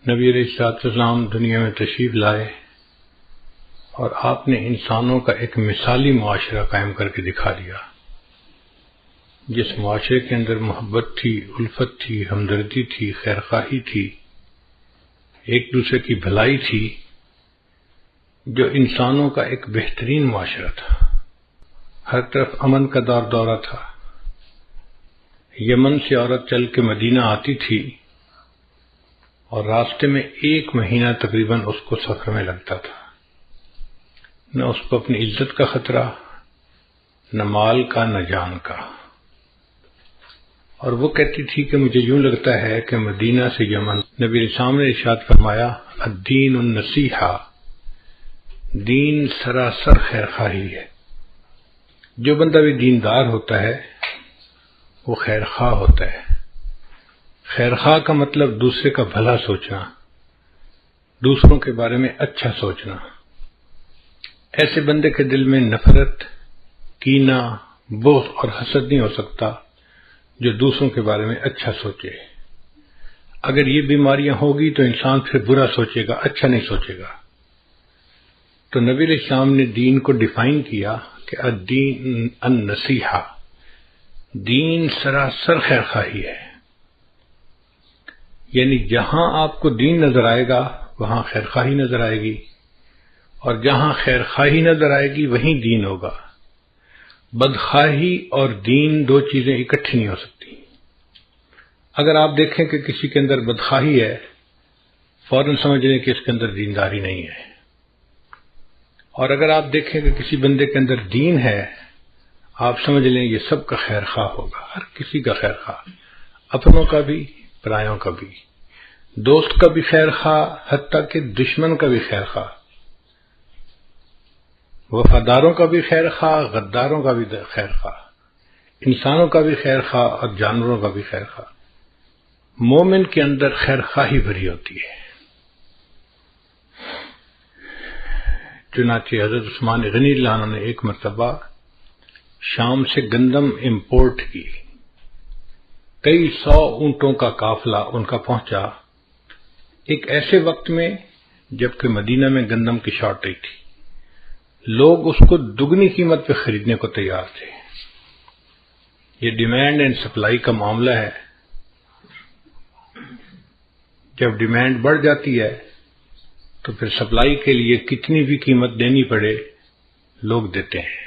نبی علیہ الصلوۃ والسلام دنیا میں تشریف لائے اور آپ نے انسانوں کا ایک مثالی معاشرہ قائم کر کے دکھا دیا، جس معاشرے کے اندر محبت تھی، الفت تھی، ہمدردی تھی، خیرخواہی تھی، ایک دوسرے کی بھلائی تھی، جو انسانوں کا ایک بہترین معاشرہ تھا۔ ہر طرف امن کا دورہ تھا۔ یمن سے عورت چل کے مدینہ آتی تھی اور راستے میں 1 مہینہ تقریباً اس کو سفر میں لگتا تھا۔ نہ اس کو اپنی عزت کا خطرہ، نہ مال کا، نہ جان کا۔ اور وہ کہتی تھی کہ مجھے یوں لگتا ہے کہ مدینہ سے یمن، نبی اسلام نے ارشاد فرمایا الدین النصیحہ، دین سراسر خیرخواہی ہے۔ جو بندہ بھی دیندار ہوتا ہے وہ خیرخواہ ہوتا ہے۔ خیرخواہ کا مطلب دوسرے کا بھلا سوچنا، دوسروں کے بارے میں اچھا سوچنا۔ ایسے بندے کے دل میں نفرت، کینہ، بغض اور حسد نہیں ہو سکتا جو دوسروں کے بارے میں اچھا سوچے۔ اگر یہ بیماریاں ہوگی تو انسان پھر برا سوچے گا، اچھا نہیں سوچے گا۔ تو نبی علیہ السلام نے دین کو ڈیفائن کیا کہ الدین النصیحہ، دین سراسر خیرخواہی ہے۔ یعنی جہاں آپ کو دین نظر آئے گا وہاں خیرخواہی نظر آئے گی، اور جہاں خیرخواہی نظر آئے گی وہیں دین ہوگا۔ بدخواہی اور دین دو چیزیں اکٹھی نہیں ہو سکتی۔ اگر آپ دیکھیں کہ کسی کے اندر بدخواہی ہے، فوراً سمجھ لیں کہ اس کے اندر دینداری نہیں ہے، اور اگر آپ دیکھیں کہ کسی بندے کے اندر دین ہے، آپ سمجھ لیں یہ سب کا خیر خواہ ہوگا، ہر کسی کا خیر خواہ، اپنوں کا بھی، پرایوں کا بھی، دوست کا بھی خیر خواہ، حتیٰ کہ دشمن کا بھی خیر خواہ، وفاداروں کا بھی خیر خواہ، غداروں کا بھی خیر خواہ، انسانوں کا بھی خیر خواہ اور جانوروں کا بھی خیر خواہ۔ مومن کے اندر خیر خواہی بھری ہوتی ہے۔ چنانچہ حضرت عثمان غنی اللہ عنہ نے ایک مرتبہ شام سے گندم امپورٹ کی، کئی 100 اونٹوں کا قافلہ ان کا پہنچا ایک ایسے وقت میں جبکہ مدینہ میں گندم کی شارٹیج تھی۔ لوگ اس کو دگنی قیمت پہ خریدنے کو تیار تھے۔ یہ ڈیمانڈ اینڈ سپلائی کا معاملہ ہے۔ جب ڈیمانڈ بڑھ جاتی ہے تو پھر سپلائی کے لیے کتنی بھی قیمت دینی پڑے لوگ دیتے ہیں۔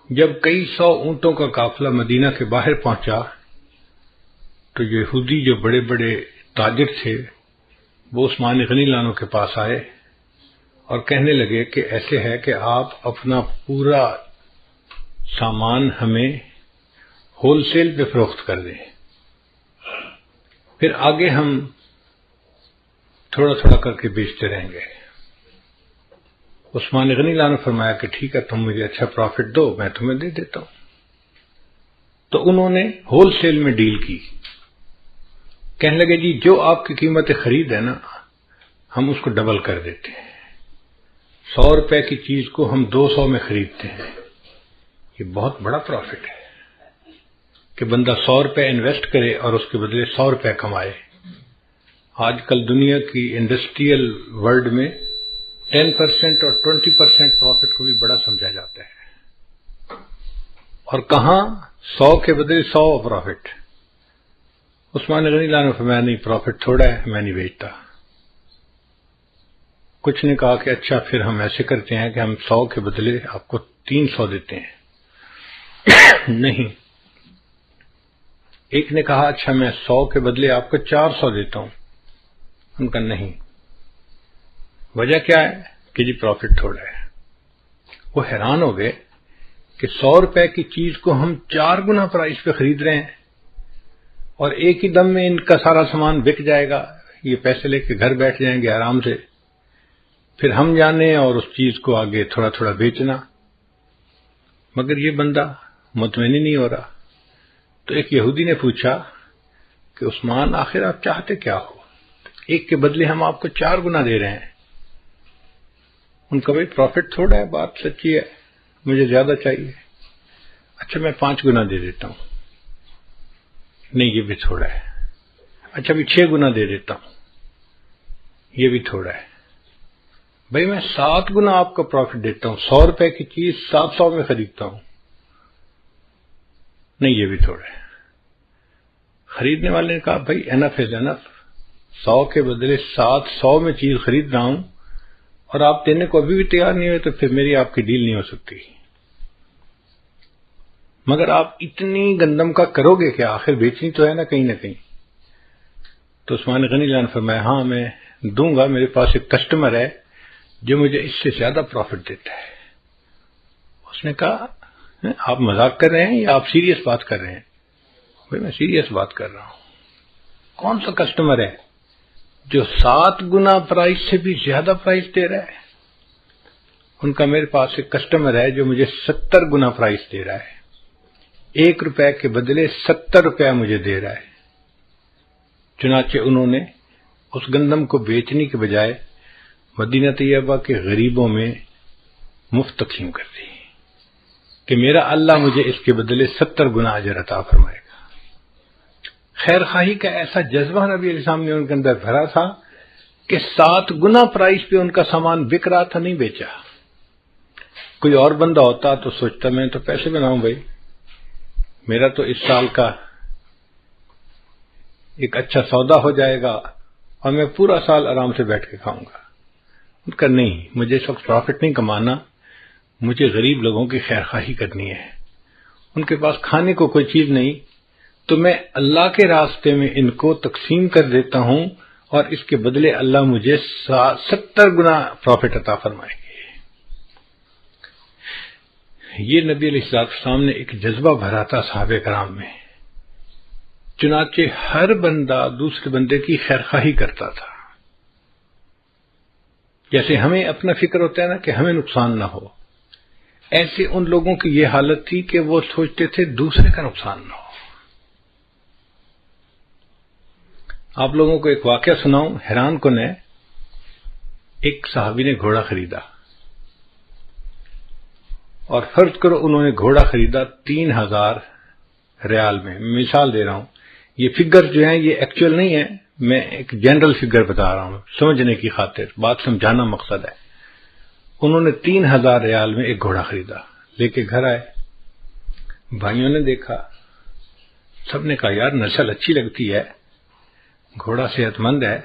جب کئی 100 اونٹوں کا قافلہ مدینہ کے باہر پہنچا تو یہودی جو بڑے بڑے تاجر تھے وہ عثمان غنی اللہ عنہ کے پاس آئے اور کہنے لگے کہ ایسے ہے کہ آپ اپنا پورا سامان ہمیں ہول سیل پہ فروخت کر دیں، پھر آگے ہم تھوڑا تھوڑا کر کے بیچتے رہیں گے۔ عثمان غنی اللہ عنہ نے فرمایا کہ ٹھیک ہے، تم مجھے اچھا پروفٹ دو، میں تمہیں دے دیتا ہوں۔ تو انہوں نے ہول سیل میں ڈیل کی، کہنے لگے جی جو آپ کی قیمت خرید ہے نا، ہم اس کو ڈبل کر دیتے ہیں۔ 100 روپے کی چیز کو ہم 200 میں خریدتے ہیں۔ یہ بہت بڑا پروفٹ ہے کہ بندہ 100 روپے انویسٹ کرے اور اس کے بدلے 100 روپے کمائے۔ آج کل دنیا کی انڈسٹریل ورلڈ میں 10% اور 20% پروفٹ کو بھی بڑا سمجھا جاتا ہے، اور کہاں 100 کے بدلے 100 پروفٹ۔ عثمان غنی اللہ نے فرمایا نہیں، پروفٹ تھوڑا ہے، میں نہیں بیچتا۔ کچھ نے کہا کہ اچھا پھر ہم ایسے کرتے ہیں کہ ہم 100 کے بدلے آپ کو 300 دیتے ہیں۔ نہیں، ایک نے کہا اچھا میں 100 کے بدلے آپ کو 400 دیتا ہوں۔ ان کا نہیں، وجہ کیا ہے کہ جی پروفٹ تھوڑا ہے۔ وہ حیران ہو گئے کہ 100 روپے کی چیز کو ہم 4 گنا پرائس پہ خرید رہے ہیں اور ایک ہی دم میں ان کا سارا سامان بک جائے گا، یہ پیسے لے کے گھر بیٹھ جائیں گے آرام سے، پھر ہم جانے اور اس چیز کو آگے تھوڑا تھوڑا بیچنا۔ مگر یہ بندہ مطمئن ہی نہیں ہو رہا۔ تو ایک یہودی نے پوچھا کہ عثمان آخر آپ چاہتے کیا ہو؟ ایک کے بدلے ہم آپ کو 4 گنا دے رہے ہیں۔ ان کا بھائی پروفٹ تھوڑا ہے، بات سچی ہے، مجھے زیادہ چاہیے۔ اچھا میں 5 گنا دے دیتا ہوں۔ نہیں، یہ بھی تھوڑا ہے۔ اچھا بھی 6 گنا دے دیتا ہوں، یہ بھی تھوڑا ہے۔ بھائی میں 7 گنا آپ کو پروفٹ دیتا ہوں، 100 روپے کی چیز 700 میں خریدتا ہوں، نہیں یہ بھی تھوڑا ہے۔ خریدنے والے نے کہا بھائی انف از انف، 100 کے بدلے 700 میں چیز خرید رہا ہوں اور آپ دینے کو ابھی بھی تیار نہیں ہوئے، تو پھر میری آپ کی ڈیل نہیں ہو سکتی۔ مگر آپ اتنی گندم کا کرو گے کہ آخر بیچنی تو ہے نا کہیں نہ کہیں۔ تو عثمان غنی جان فرمایا ہاں میں دوں گا، میرے پاس ایک کسٹمر ہے جو مجھے اس سے زیادہ پروفٹ دیتا ہے۔ اس نے کہا آپ مذاق کر رہے ہیں یا آپ سیریس بات کر رہے ہیں؟ بھائی میں سیریس بات کر رہا ہوں۔ کون سا کسٹمر ہے جو 7 گنا پرائس سے بھی زیادہ پرائس دے رہا ہے؟ ان کا میرے پاس ایک کسٹمر ہے جو مجھے 70 گنا پرائس دے رہا ہے، 1 روپے کے بدلے 70 روپے مجھے دے رہا ہے۔ چنانچہ انہوں نے اس گندم کو بیچنے کے بجائے مدینہ طیبہ کے غریبوں میں مفت تقسیم کر دی کہ میرا اللہ مجھے اس کے بدلے 70 گنا اجر عطا فرمائے گا۔ خیر خواہی کا ایسا جذبہ نبی علیہ السلام نے ان کے اندر بھرا تھا کہ 7 گنا پرائس پہ ان کا سامان بک رہا تھا، نہیں بیچا۔ کوئی اور بندہ ہوتا تو سوچتا میں تو پیسے بناؤں بھائی، میرا تو اس سال کا ایک اچھا سودا ہو جائے گا اور میں پورا سال آرام سے بیٹھ کے کھاؤں گا۔ ان کا نہیں، مجھے اس وقت پروفٹ نہیں کمانا، مجھے غریب لوگوں کی خیر خواہی کرنی ہے۔ ان کے پاس کھانے کو کوئی چیز نہیں تو میں اللہ کے راستے میں ان کو تقسیم کر دیتا ہوں اور اس کے بدلے اللہ مجھے 70 گنا پروفٹ عطا فرمائے گے۔ یہ نبی علیہ السلام نے ایک جذبہ بھرا تھا صحابہ کرام میں، چنانچہ ہر بندہ دوسرے بندے کی خیر خواہی کرتا تھا۔ جیسے ہمیں اپنا فکر ہوتا ہے نا کہ ہمیں نقصان نہ ہو، ایسے ان لوگوں کی یہ حالت تھی کہ وہ سوچتے تھے دوسرے کا نقصان نہ ہو۔ آپ لوگوں کو ایک واقعہ سناؤں، حیران کن ہے۔ ایک صحابی نے گھوڑا خریدا اور فرض کرو انہوں نے گھوڑا خریدا 3000 ریال میں، مثال دے رہا ہوں، یہ فگر جو ہیں یہ ایکچوئل نہیں ہے، میں ایک جنرل فگر بتا رہا ہوں سمجھنے کی خاطر، بات سمجھانا مقصد ہے۔ انہوں نے 3000 ریال میں ایک گھوڑا خریدا، لے کے گھر آئے، بھائیوں نے دیکھا، سب نے کہا یار نسل اچھی لگتی ہے، گھوڑا صحت مند ہے،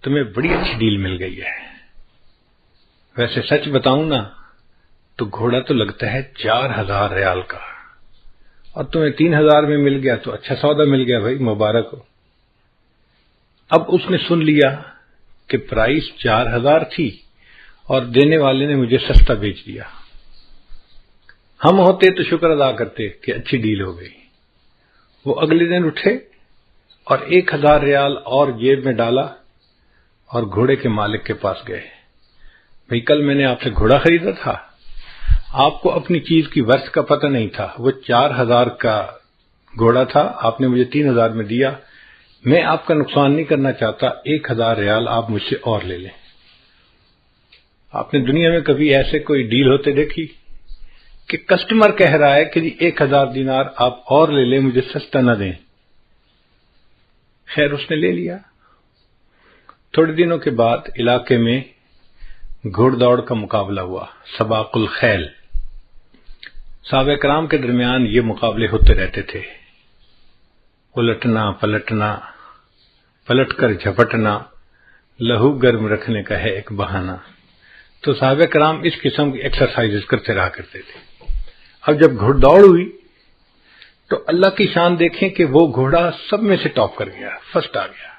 تمہیں بڑی اچھی ڈیل مل گئی ہے۔ ویسے سچ بتاؤں نا تو گھوڑا تو لگتا ہے 4000 ریال کا، اور تمہیں 3000 میں مل گیا تو اچھا سودا مل گیا بھائی، مبارک ہو۔ اب اس نے سن لیا کہ پرائس 4000 تھی اور دینے والے نے مجھے سستا بیچ دیا۔ ہم ہوتے تو شکر ادا کرتے کہ اچھی ڈیل ہو گئی۔ وہ اگلے دن اٹھے اور 1000 ریال اور جیب میں ڈالا اور گھوڑے کے مالک کے پاس گئے، بھئی کل میں نے آپ سے گھوڑا خریدا تھا، آپ کو اپنی چیز کی ورث کا پتہ نہیں تھا، وہ 4000 کا گھوڑا تھا، آپ نے مجھے 3000 میں دیا، میں آپ کا نقصان نہیں کرنا چاہتا، 1000 ریال آپ مجھ سے اور لے لیں۔ آپ نے دنیا میں کبھی ایسے کوئی ڈیل ہوتے دیکھی کہ کسٹمر کہہ رہا ہے کہ جی 1000 دینار آپ اور لے لیں، مجھے سستا نہ دیں؟ خیر اس نے لے لیا۔ تھوڑے دنوں کے بعد علاقے میں گھوڑ دوڑ کا مقابلہ ہوا، سباق الخیل۔ صحابہ کرام کے درمیان یہ مقابلے ہوتے رہتے تھے، الٹنا پلٹنا، پلٹ کر جھپٹنا، لہو گرم رکھنے کا ہے ایک بہانہ۔ تو صحابہ کرام اس قسم کی ایکسرسائز کرتے رہا کرتے تھے۔ اب جب گھوڑ دوڑ ہوئی تو اللہ کی شان دیکھیں کہ وہ گھوڑا سب میں سے ٹاپ کر گیا، فرسٹ آ گیا۔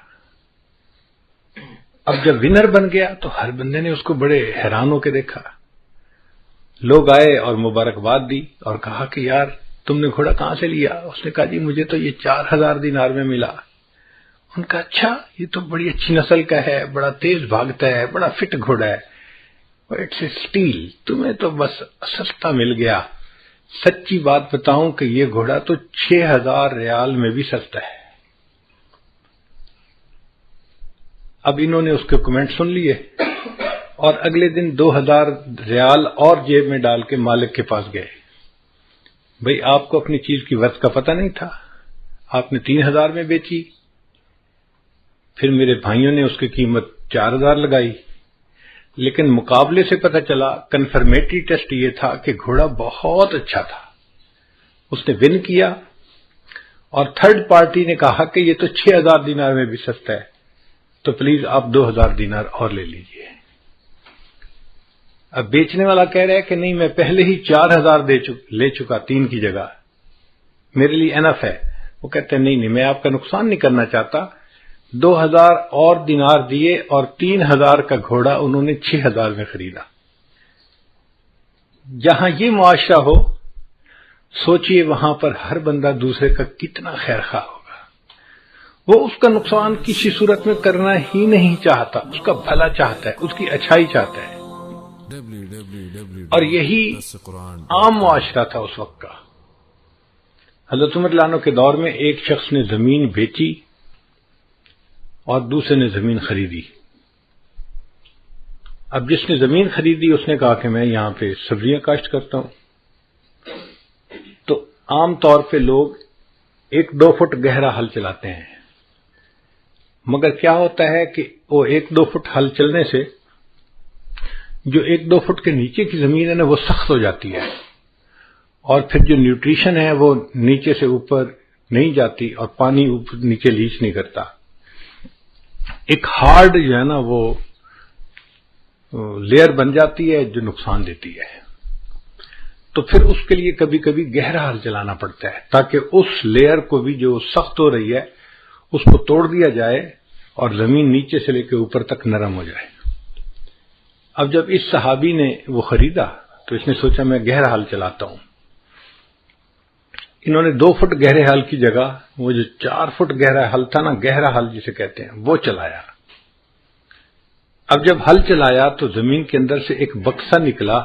اب جب ونر بن گیا تو ہر بندے نے اس کو بڑے حیران ہو کے دیکھا۔ لوگ آئے اور مبارکباد دی اور کہا کہ یار تم نے گھوڑا کہاں سے لیا؟ اس نے کہا جی مجھے تو یہ 4000 دینار میں ملا۔ ان کا اچھا، یہ تو بڑی اچھی نسل کا ہے، بڑا تیز بھاگتا ہے، بڑا فٹ گھوڑا ہے۔ اٹس اے اسٹیل، تمہیں تو بس سستا مل گیا۔ سچی بات بتاؤں کہ یہ گھوڑا تو 6000 ریال میں بھی سستا ہے۔ اب انہوں نے اس کے کمنٹ سن لیے اور اگلے دن 2000 ریال اور جیب میں ڈال کے مالک کے پاس گئے، بھئی آپ کو اپنی چیز کی ورث کا پتہ نہیں تھا، آپ نے 3000 میں بیچی، پھر میرے بھائیوں نے اس کی قیمت 4,000 لگائی، لیکن مقابلے سے پتہ چلا، کنفرمیٹری ٹیسٹ یہ تھا کہ گھوڑا بہت اچھا تھا، اس نے ون کیا، اور تھرڈ پارٹی نے کہا کہ یہ تو 6,000 دینار میں بھی سستا ہے، تو پلیز آپ 2,000 دینار اور لے لیجئے۔ اب بیچنے والا کہہ رہا ہے کہ نہیں، میں پہلے ہی 4,000 لے چکا 3 کی جگہ، میرے لیے انف ہے۔ وہ کہتے ہیں نہیں، میں آپ کا نقصان نہیں کرنا چاہتا، 2,000 اور دینار دیے اور 3,000 کا گھوڑا انہوں نے 6,000 میں خریدا۔ جہاں یہ معاشرہ ہو، سوچئے وہاں پر ہر بندہ دوسرے کا کتنا خیر خواہ ہوگا، وہ اس کا نقصان کسی صورت میں کرنا ہی نہیں چاہتا، اس کا بھلا چاہتا ہے، اس کی اچھائی چاہتا ہے، اور یہی عام معاشرہ تھا اس وقت کا۔ حضرت عمر رضی اللہ عنہ کے دور میں ایک شخص نے زمین بیچی اور دوسرے نے زمین خریدی۔ اب جس نے زمین خریدی اس نے کہا کہ میں یہاں پہ سبزیاں کاشت کرتا ہوں، تو عام طور پہ لوگ 1-2 فٹ گہرا ہل چلاتے ہیں، مگر کیا ہوتا ہے کہ وہ 1-2 فٹ ہل چلنے سے جو 1-2 فٹ کے نیچے کی زمین ہے نا وہ سخت ہو جاتی ہے، اور پھر جو نیوٹریشن ہے وہ نیچے سے اوپر نہیں جاتی اور پانی اوپر نیچے لیچ نہیں کرتا، ایک ہارڈ جو ہے نا وہ لیئر بن جاتی ہے جو نقصان دیتی ہے۔ تو پھر اس کے لیے کبھی کبھی گہرا ہل چلانا پڑتا ہے تاکہ اس لیئر کو بھی جو سخت ہو رہی ہے اس کو توڑ دیا جائے اور زمین نیچے سے لے کے اوپر تک نرم ہو جائے۔ اب جب اس صحابی نے وہ خریدا تو اس نے سوچا میں گہرا ہل چلاتا ہوں، انہوں نے 2 فٹ گہرے ہل کی جگہ وہ جو 4 فٹ گہرا ہل تھا نا، گہرا ہل جسے کہتے ہیں، وہ چلایا۔ اب جب ہل چلایا تو زمین کے اندر سے ایک بکسا نکلا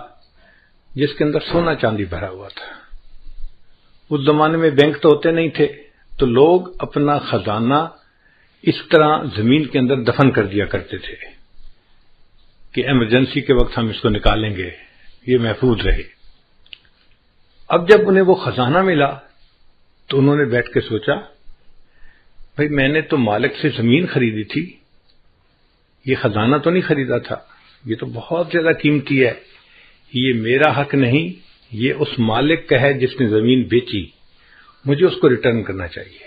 جس کے اندر سونا چاندی بھرا ہوا تھا۔ اس زمانے میں بینک تو ہوتے نہیں تھے، تو لوگ اپنا خزانہ اس طرح زمین کے اندر دفن کر دیا کرتے تھے کہ ایمرجنسی کے وقت ہم اس کو نکالیں گے، یہ محفوظ رہے۔ اب جب انہیں وہ خزانہ ملا تو انہوں نے بیٹھ کے سوچا، بھئی میں نے تو مالک سے زمین خریدی تھی، یہ خزانہ تو نہیں خریدا تھا، یہ تو بہت زیادہ قیمتی ہے، یہ میرا حق نہیں، یہ اس مالک کا ہے جس نے زمین بیچی، مجھے اس کو ریٹرن کرنا چاہیے۔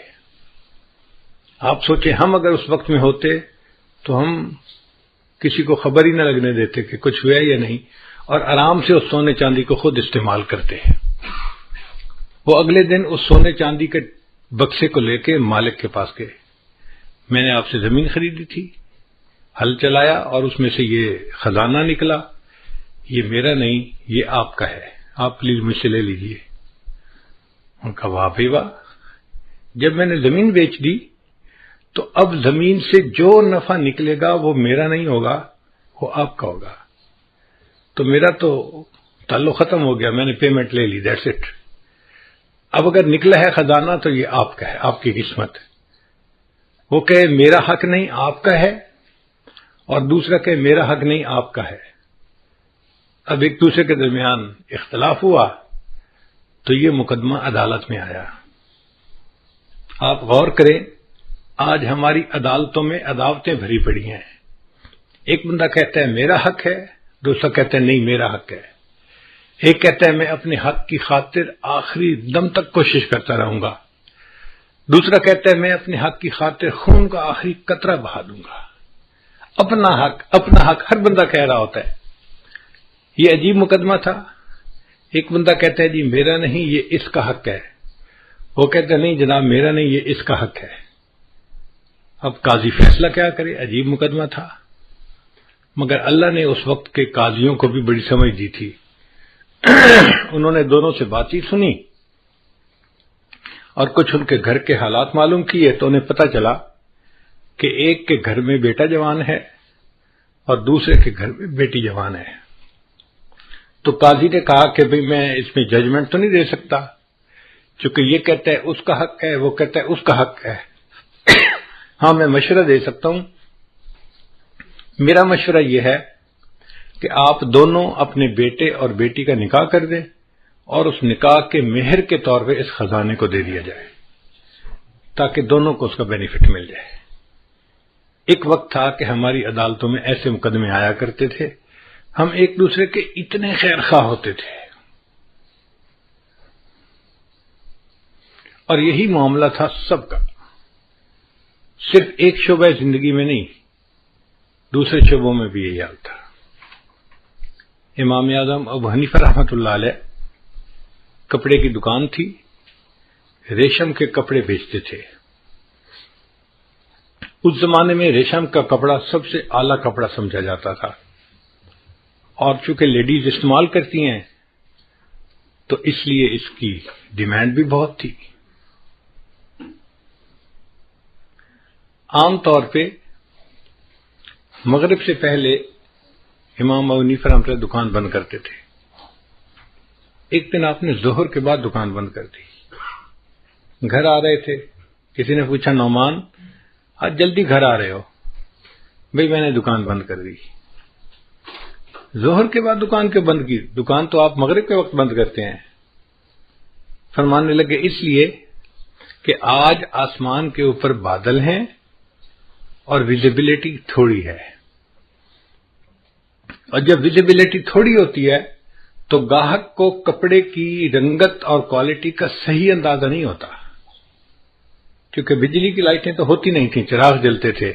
آپ سوچیں ہم اگر اس وقت میں ہوتے تو ہم کسی کو خبر ہی نہ لگنے دیتے کہ کچھ ہوا یا نہیں، اور آرام سے اس سونے چاندی کو خود استعمال کرتے ہیں۔ وہ اگلے دن اس سونے چاندی کے بکسے کو لے کے مالک کے پاس گئے، میں نے آپ سے زمین خریدی تھی، ہل چلایا اور اس میں سے یہ خزانہ نکلا، یہ میرا نہیں، یہ آپ کا ہے، آپ پلیز مجھ سے لے لیجئے۔ ان کا واہ بھائی واہ، جب میں نے زمین بیچ دی تو اب زمین سے جو نفع نکلے گا وہ میرا نہیں ہوگا، وہ آپ کا ہوگا، تو میرا تو تعلق ختم ہو گیا، میں نے پیمنٹ لے لی، دیٹس اٹ۔ اب اگر نکلا ہے خزانہ تو یہ آپ کا ہے، آپ کی قسمت۔ وہ کہے میرا حق نہیں آپ کا ہے، اور دوسرا کہے میرا حق نہیں آپ کا ہے، اب ایک دوسرے کے درمیان اختلاف ہوا تو یہ مقدمہ عدالت میں آیا۔ آپ غور کریں، آج ہماری عدالتوں میں عداوتیں بھری پڑی ہیں، ایک بندہ کہتا ہے میرا حق ہے، دوسرا کہتا ہے نہیں میرا حق ہے، ایک کہتا ہے میں اپنے حق کی خاطر آخری دم تک کوشش کرتا رہوں گا، دوسرا کہتا ہے میں اپنے حق کی خاطر خون کا آخری قطرہ بہا دوں گا۔ اپنا حق ہر بندہ کہہ رہا ہوتا ہے۔ یہ عجیب مقدمہ تھا، ایک بندہ کہتا ہے جی میرا نہیں یہ اس کا حق ہے، وہ کہتا ہے نہیں جناب میرا نہیں یہ اس کا حق ہے۔ اب قاضی فیصلہ کیا کرے، عجیب مقدمہ تھا، مگر اللہ نے اس وقت کے قاضیوں کو بھی بڑی سمجھ دی تھی۔ انہوں نے دونوں سے بات چیت سنی اور کچھ ان کے گھر کے حالات معلوم کیے تو انہیں پتہ چلا کہ ایک کے گھر میں بیٹا جوان ہے اور دوسرے کے گھر میں بیٹی جوان ہے۔ تو قاضی نے کہا کہ بھئی میں اس میں ججمنٹ تو نہیں دے سکتا، چونکہ یہ کہتا ہے اس کا حق ہے، وہ کہتا ہے اس کا حق ہے۔ ہاں میں مشورہ دے سکتا ہوں، میرا مشورہ یہ ہے کہ آپ دونوں اپنے بیٹے اور بیٹی کا نکاح کر دیں اور اس نکاح کے مہر کے طور پہ اس خزانے کو دے دیا جائے تاکہ دونوں کو اس کا بینیفٹ مل جائے۔ ایک وقت تھا کہ ہماری عدالتوں میں ایسے مقدمے آیا کرتے تھے، ہم ایک دوسرے کے اتنے خیر خواہ ہوتے تھے، اور یہی معاملہ تھا سب کا، صرف ایک شعبہ زندگی میں نہیں، دوسرے شعبوں میں بھی یہی حال تھا۔ امام اعظم ابو حنیفہ رحمۃ اللہ علیہ کپڑے کی دکان تھی، ریشم کے کپڑے بیچتے تھے۔ اس زمانے میں ریشم کا کپڑا سب سے اعلیٰ کپڑا سمجھا جاتا تھا، اور چونکہ لیڈیز استعمال کرتی ہیں تو اس لیے اس کی ڈیمانڈ بھی بہت تھی۔ عام طور پہ مغرب سے پہلے امام ابو حنیفہ رحمۃ اللہ دکان بند کرتے تھے۔ ایک دن آپ نے ظہر کے بعد دکان بند کر دی، گھر آ رہے تھے، کسی نے پوچھا نعمان آج جلدی گھر آ رہے ہو؟ بھئی میں نے دکان بند کر دی۔ ظہر کے بعد دکان کیوں بند کی؟ دکان تو آپ مغرب کے وقت بند کرتے ہیں۔ فرمانے لگے اس لیے کہ آج آسمان کے اوپر بادل ہیں اور ویزیبلٹی تھوڑی ہے، اور جب ویزیبلٹی تھوڑی ہوتی ہے تو گاہک کو کپڑے کی رنگت اور کوالٹی کا صحیح اندازہ نہیں ہوتا، کیونکہ بجلی کی لائٹیں تو ہوتی نہیں تھیں، چراغ جلتے تھے۔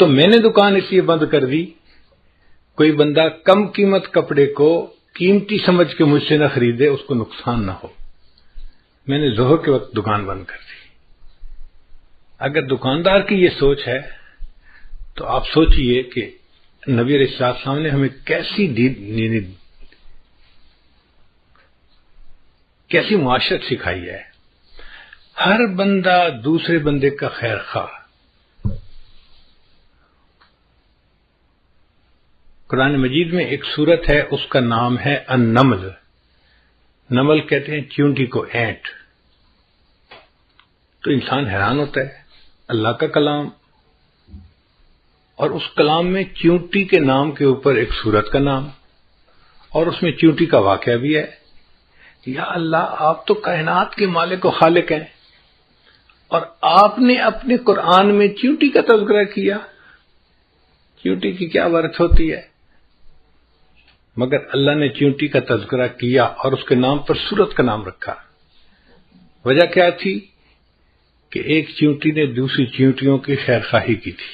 تو میں نے دکان اس لیے بند کر دی، کوئی بندہ کم قیمت کپڑے کو قیمتی سمجھ کے مجھ سے نہ خریدے، اس کو نقصان نہ ہو۔ میں نے ظہر کے وقت دکان بند کر دی۔ اگر دکاندار کی یہ سوچ ہے تو آپ سوچئے کہ نبی علیہ السلام نے ہمیں کیسی معاشرت سکھائی ہے۔ ہر بندہ دوسرے بندے کا خیر خواہ۔ قرآن مجید میں ایک سورت ہے، اس کا نام ہے النمل۔ نمل کہتے ہیں چیونٹی کو، اینٹ۔ تو انسان حیران ہوتا ہے، اللہ کا کلام، اور اس کلام میں چیونٹی کے نام کے اوپر ایک سورت کا نام، اور اس میں چیونٹی کا واقعہ بھی ہے۔ یا اللہ، آپ تو کائنات کے مالک و خالق ہیں، اور آپ نے اپنے قرآن میں چیونٹی کا تذکرہ کیا۔ چیونٹی کی کیا ورث ہوتی ہے؟ مگر اللہ نے چیونٹی کا تذکرہ کیا اور اس کے نام پر سورت کا نام رکھا۔ وجہ کیا تھی؟ کہ ایک چیونٹی نے دوسری چیونٹیوں کی خیر خواہی کی تھی۔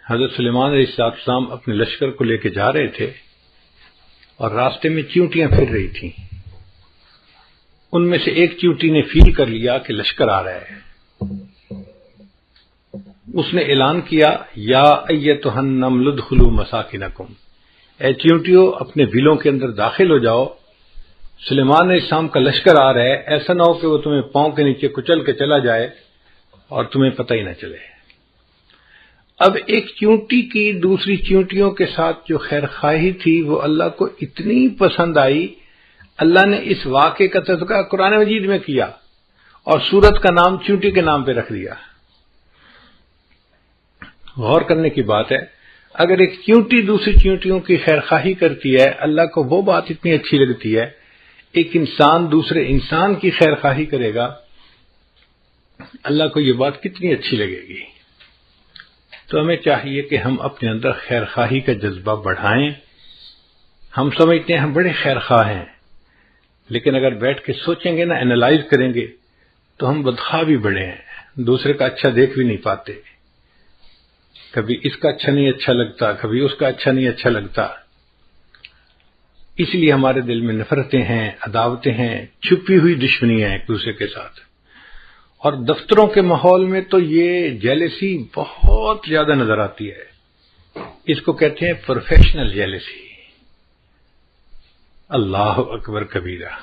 حضرت سلیمان علیہ السلام اپنے لشکر کو لے کے جا رہے تھے، اور راستے میں چیونٹیاں پھر رہی تھیں۔ ان میں سے ایک چیونٹی نے فیل کر لیا کہ لشکر آ رہا ہے۔ اس نے اعلان کیا، یا ایتھا النمل ادخلوا مساکنکم، اے چیونٹیوں اپنے بلوں کے اندر داخل ہو جاؤ، سلیمان علیہ السلام کا لشکر آ رہا ہے، ایسا نہ ہو کہ وہ تمہیں پاؤں کے نیچے کچل کے چلا جائے اور تمہیں پتہ ہی نہ چلے۔ اب ایک چیونٹی کی دوسری چیونٹیوں کے ساتھ جو خیر خواہی تھی وہ اللہ کو اتنی پسند آئی، اللہ نے اس واقعے کا تذکرہ قرآن مجید میں کیا اور سورت کا نام چیونٹی کے نام پہ رکھ دیا۔ غور کرنے کی بات ہے، اگر ایک چیونٹی دوسری چیونٹیوں کی خیر خواہی کرتی ہے، اللہ کو وہ بات اتنی اچھی لگتی ہے، ایک انسان دوسرے انسان کی خیر خواہی کرے گا، اللہ کو یہ بات کتنی اچھی لگے گی۔ تو ہمیں چاہیے کہ ہم اپنے اندر خیر خواہی کا جذبہ بڑھائیں۔ ہم سمجھتے ہیں ہم بڑے خیر خواہ ہیں، لیکن اگر بیٹھ کے سوچیں گے نا، اینالائز کریں گے، تو ہم بدخواہ بھی بڑے ہیں، دوسرے کا اچھا دیکھ بھی نہیں پاتے، کبھی اس کا اچھا نہیں اچھا لگتا، کبھی اس کا اچھا نہیں اچھا لگتا۔ اس لیے ہمارے دل میں نفرتیں ہیں، عداوتیں ہیں، چھپی ہوئی دشمنیاں ہیں ایک دوسرے کے ساتھ۔ اور دفتروں کے ماحول میں تو یہ جیلسی بہت زیادہ نظر آتی ہے، اس کو کہتے ہیں پروفیشنل جیلسی۔ اللہ اکبر کبیرہ۔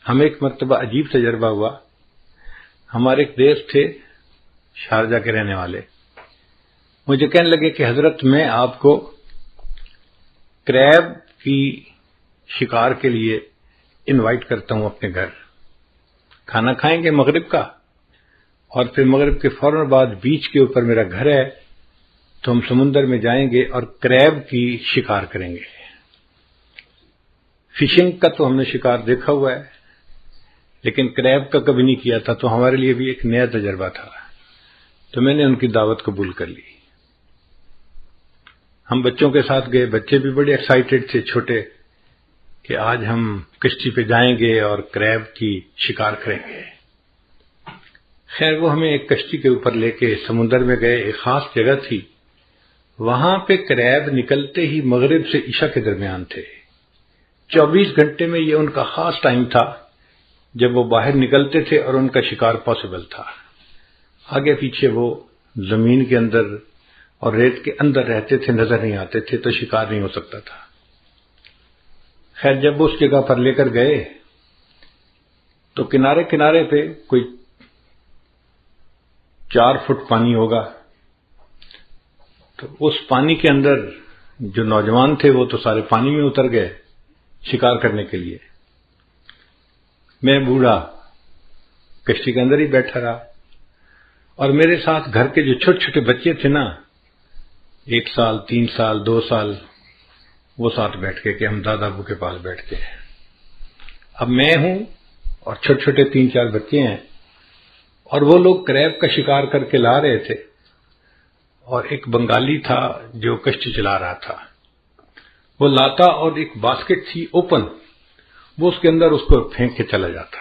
ہمیں ایک مرتبہ عجیب تجربہ ہوا، ہمارے ایک دوست تھے شارجہ کے رہنے والے، مجھے کہنے لگے کہ حضرت میں آپ کو کریب کی شکار کے لیے انوائٹ کرتا ہوں اپنے گھر، کھانا کھائیں گے مغرب کا، اور پھر مغرب کے فوراً بعد بیچ کے اوپر میرا گھر ہے، تو ہم سمندر میں جائیں گے اور کریب کی شکار کریں گے۔ فشنگ کا تو ہم نے شکار دیکھا ہوا ہے، لیکن کریب کا کبھی نہیں کیا تھا، تو ہمارے لیے بھی ایک نیا تجربہ تھا، تو میں نے ان کی دعوت قبول کر لی۔ ہم بچوں کے ساتھ گئے، بچے بھی بڑے ایکسائٹڈ تھے چھوٹے کہ آج ہم کشتی پہ جائیں گے اور کریب کی شکار کریں گے۔ خیر وہ ہمیں ایک کشتی کے اوپر لے کے سمندر میں گئے، ایک خاص جگہ تھی، وہاں پہ کریب نکلتے ہی مغرب سے عشاء کے درمیان تھے۔ 24 گھنٹے میں یہ ان کا خاص ٹائم تھا جب وہ باہر نکلتے تھے اور ان کا شکار پاسبل تھا۔ آگے پیچھے وہ زمین کے اندر اور ریت کے اندر رہتے تھے، نظر نہیں آتے تھے، تو شکار نہیں ہو سکتا تھا۔ خیر جب وہ اس جگہ پر لے کر گئے تو کنارے کنارے پہ کوئی 4 فٹ پانی ہوگا، تو اس پانی کے اندر جو نوجوان تھے وہ تو سارے پانی میں اتر گئے شکار کرنے کے لیے۔ میں بوڑھا کشتی کے اندر ہی بیٹھا رہا، اور میرے ساتھ گھر کے جو چھوٹے چھوٹے بچے تھے نا، 1 سال 3 سال 2 سال، وہ ساتھ بیٹھ کے کہ ہم دادا ابو کے پاس بیٹھتے ہیں۔ اب میں ہوں اور چھوٹے چھوٹے 3-4 بچے ہیں، اور وہ لوگ کریب کا شکار کر کے لا رہے تھے، اور ایک بنگالی تھا جو کشتی چلا رہا تھا، وہ لاتا اور ایک باسکٹ تھی اوپن، وہ اس کے اندر اس کو پھینک کے چلا جاتا۔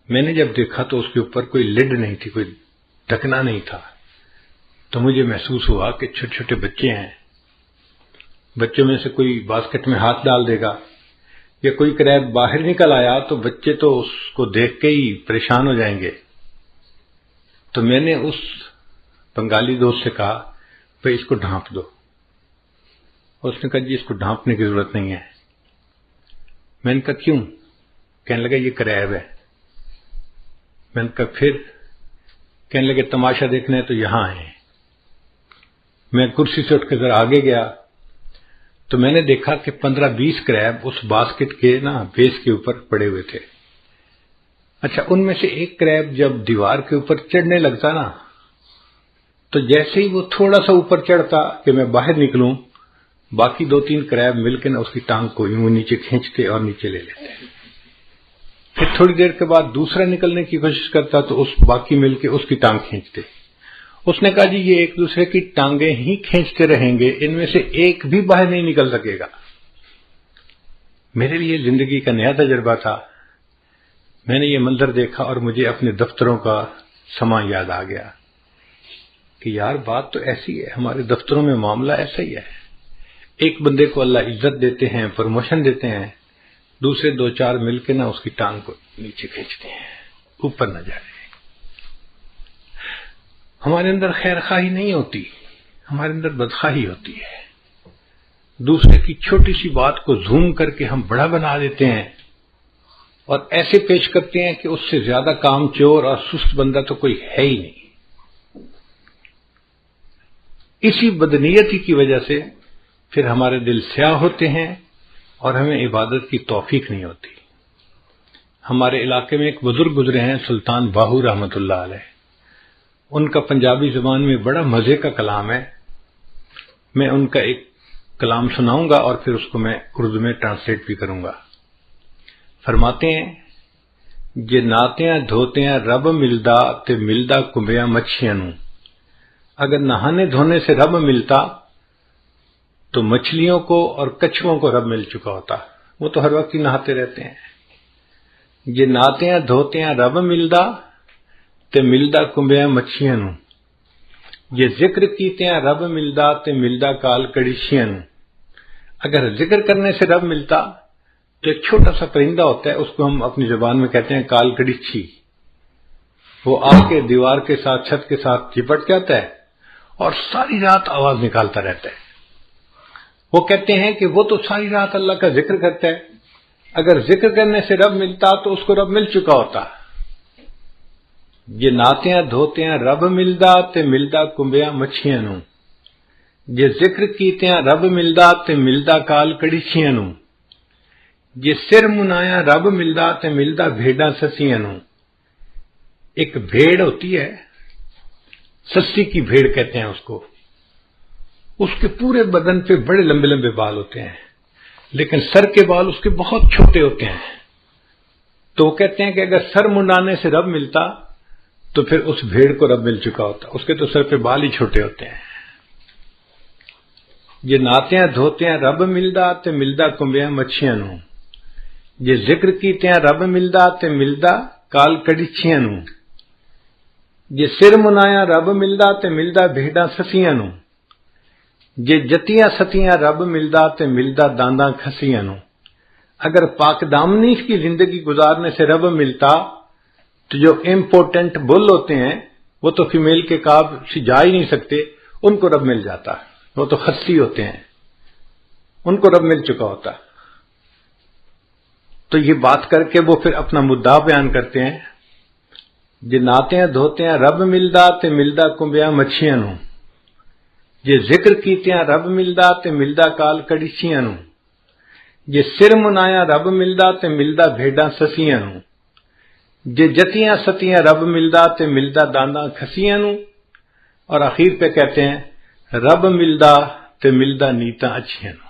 میں نے جب دیکھا تو اس کے اوپر کوئی لڈ نہیں تھی، کوئی ڈھکنا نہیں تھا، تو مجھے محسوس ہوا کہ چھوٹے چھوٹے بچے ہیں، بچوں میں سے کوئی باسکٹ میں ہاتھ ڈال دے گا یا کوئی کریب باہر نکل آیا تو بچے تو اس کو دیکھ کے ہی پریشان ہو جائیں گے۔ تو میں نے اس بنگالی دوست سے کہا بھئی اس کو ڈھانپ دو۔ اس نے کہا جی اس کو ڈھانپنے کی ضرورت نہیں ہے۔ میں نے کہا کیوں؟ کہنے لگا یہ کریب ہے۔ میں نے کہا پھر؟ کہنے لگے تماشا دیکھنا ہے تو یہاں آئے۔ میں کرسی سے اٹھ کے ذرا آگے گیا تو میں نے دیکھا کہ 15-20 کریب اس باسکٹ کے بیس کے اوپر پڑے ہوئے تھے۔ اچھا ان میں سے ایک کریب جب دیوار کے اوپر چڑھنے لگتا نا، تو جیسے ہی وہ تھوڑا سا اوپر چڑھتا کہ میں باہر نکلوں، باقی 2-3 کریب مل کے اس کی ٹانگ کو یوں نیچے کھینچتے اور نیچے لے لیتے۔ پھر تھوڑی دیر کے بعد دوسرا نکلنے کی کوشش کرتا تو اس باقی مل کے اس کی ٹانگ کھینچتے۔ اس نے کہا جی یہ ایک دوسرے کی ٹانگیں ہی کھینچتے رہیں گے، ان میں سے ایک بھی باہر نہیں نکل سکے گا۔ میرے لیے زندگی کا نیا تجربہ تھا۔ میں نے یہ منظر دیکھا اور مجھے اپنے دفتروں کا سما یاد آ گیا کہ یار بات تو ایسی ہے، ہمارے دفتروں میں معاملہ ایسا ہی ہے۔ ایک بندے کو اللہ عزت دیتے ہیں، پروموشن دیتے ہیں، دوسرے 2-4 مل کے اس کی ٹانگ کو نیچے کھینچتے ہیں، اوپر نہ جائے۔ ہمارے اندر خیر خواہی نہیں ہوتی، ہمارے اندر بدخواہی ہوتی ہے۔ دوسرے کی چھوٹی سی بات کو زوم کر کے ہم بڑا بنا دیتے ہیں اور ایسے پیش کرتے ہیں کہ اس سے زیادہ کام چور اور سست بندہ تو کوئی ہے ہی نہیں۔ اسی بدنیتی کی وجہ سے پھر ہمارے دل سیاہ ہوتے ہیں اور ہمیں عبادت کی توفیق نہیں ہوتی۔ ہمارے علاقے میں ایک بزرگ گزرے ہیں سلطان باہو رحمۃ اللہ علیہ، ان کا پنجابی زبان میں بڑا مزے کا کلام ہے، میں ان کا ایک کلام سناؤں گا اور پھر اس کو میں اردو میں ٹرانسلیٹ بھی کروں گا۔ فرماتے ہیں جے ناتیاں دھوتیاں رب ملدا تے ملدا کنبیاں مچھیاں نوں، اگر نہانے دھونے سے رب ملتا تو مچھلیوں کو اور کچھووں کو رب مل چکا ہوتا، وہ تو ہر وقت ہی نہاتے رہتے ہیں۔ جے ناتیاں دھوتیاں رب ملدا تے ملدا کنبیاں مچھیاں نوں، جے ذکر کیتیاں رب ملدا تے ملدا کال کڑیشیاں نوں، اگر ذکر کرنے سے رب ملتا تو ایک چھوٹا سا پرندہ ہوتا ہے، اس کو ہم اپنی زبان میں کہتے ہیں کال کڑیچھی، وہ آ کے دیوار کے ساتھ چھت کے ساتھ چپٹ جاتا ہے اور ساری رات آواز نکالتا رہتا ہے۔ وہ کہتے ہیں کہ وہ تو ساری رات اللہ کا ذکر کرتا ہے، اگر ذکر کرنے سے رب ملتا تو اس کو رب مل چکا ہوتا۔ یہ ناتیاں دھوتیاں رب ملدا تے ملدا کنبیاں مچھیاں نوں، جے ذکر کیتیاں رب ملدا تے ملدا کال کڑیچیاں نوں، جے سر منایا رب ملدا تے ملدا بھیڑاں سسیاں نوں۔ ایک بھیڑ ہوتی ہے، سسی کی بھیڑ کہتے ہیں اس کو، اس کے پورے بدن پہ بڑے لمبے لمبے بال ہوتے ہیں، لیکن سر کے بال اس کے بہت چھوٹے ہوتے ہیں، تو وہ کہتے ہیں کہ اگر سر منڈانے سے رب ملتا تو پھر اس بھیڑ کو رب مل چکا ہوتا، اس کے تو سر پہ بال ہی چھوٹے ہوتے ہیں۔ یہ ناتیاں دھوتے ہیں رب ملدا تے ملدا کنبیاں مچھیاں نو، یہ ذکر کیتے ہیں رب ملدا تے ملدا کال کڑچیاں نو، یہ سر منایا رب ملدا تے ملدا بھیڑاں سسیاں نو، یہ جتیاں ستیاں رب ملدا تے ملدا دانداں کھسیاں نو۔ اگر پاک دامنی کی زندگی گزارنے سے رب ملتا تو جو امپورٹنٹ بل ہوتے ہیں وہ تو فیمیل کے کاب سے جا ہی نہیں سکتے، ان کو رب مل جاتا، وہ تو خصی ہوتے ہیں، ان کو رب مل چکا ہوتا۔ تو یہ بات کر کے وہ پھر اپنا مدعا بیان کرتے ہیں، یہ ناتیں دھوتے ہیں رب ملدا تے ملدا کنبیاں مچھیاں نو، یہ ذکر کیتے ہیں رب ملدا تے ملدا کال کڑچیاں نو، یہ سر منایا رب ملدا تے ملدا بھیڈاں سسیاں نو، یہ جتیاں ستیاں رب ملدا تے ملدا دانداں کھسیاں نو، اور آخر پہ کہتے ہیں رب ملدا تے ملدا نیتاں اچھیاں نو۔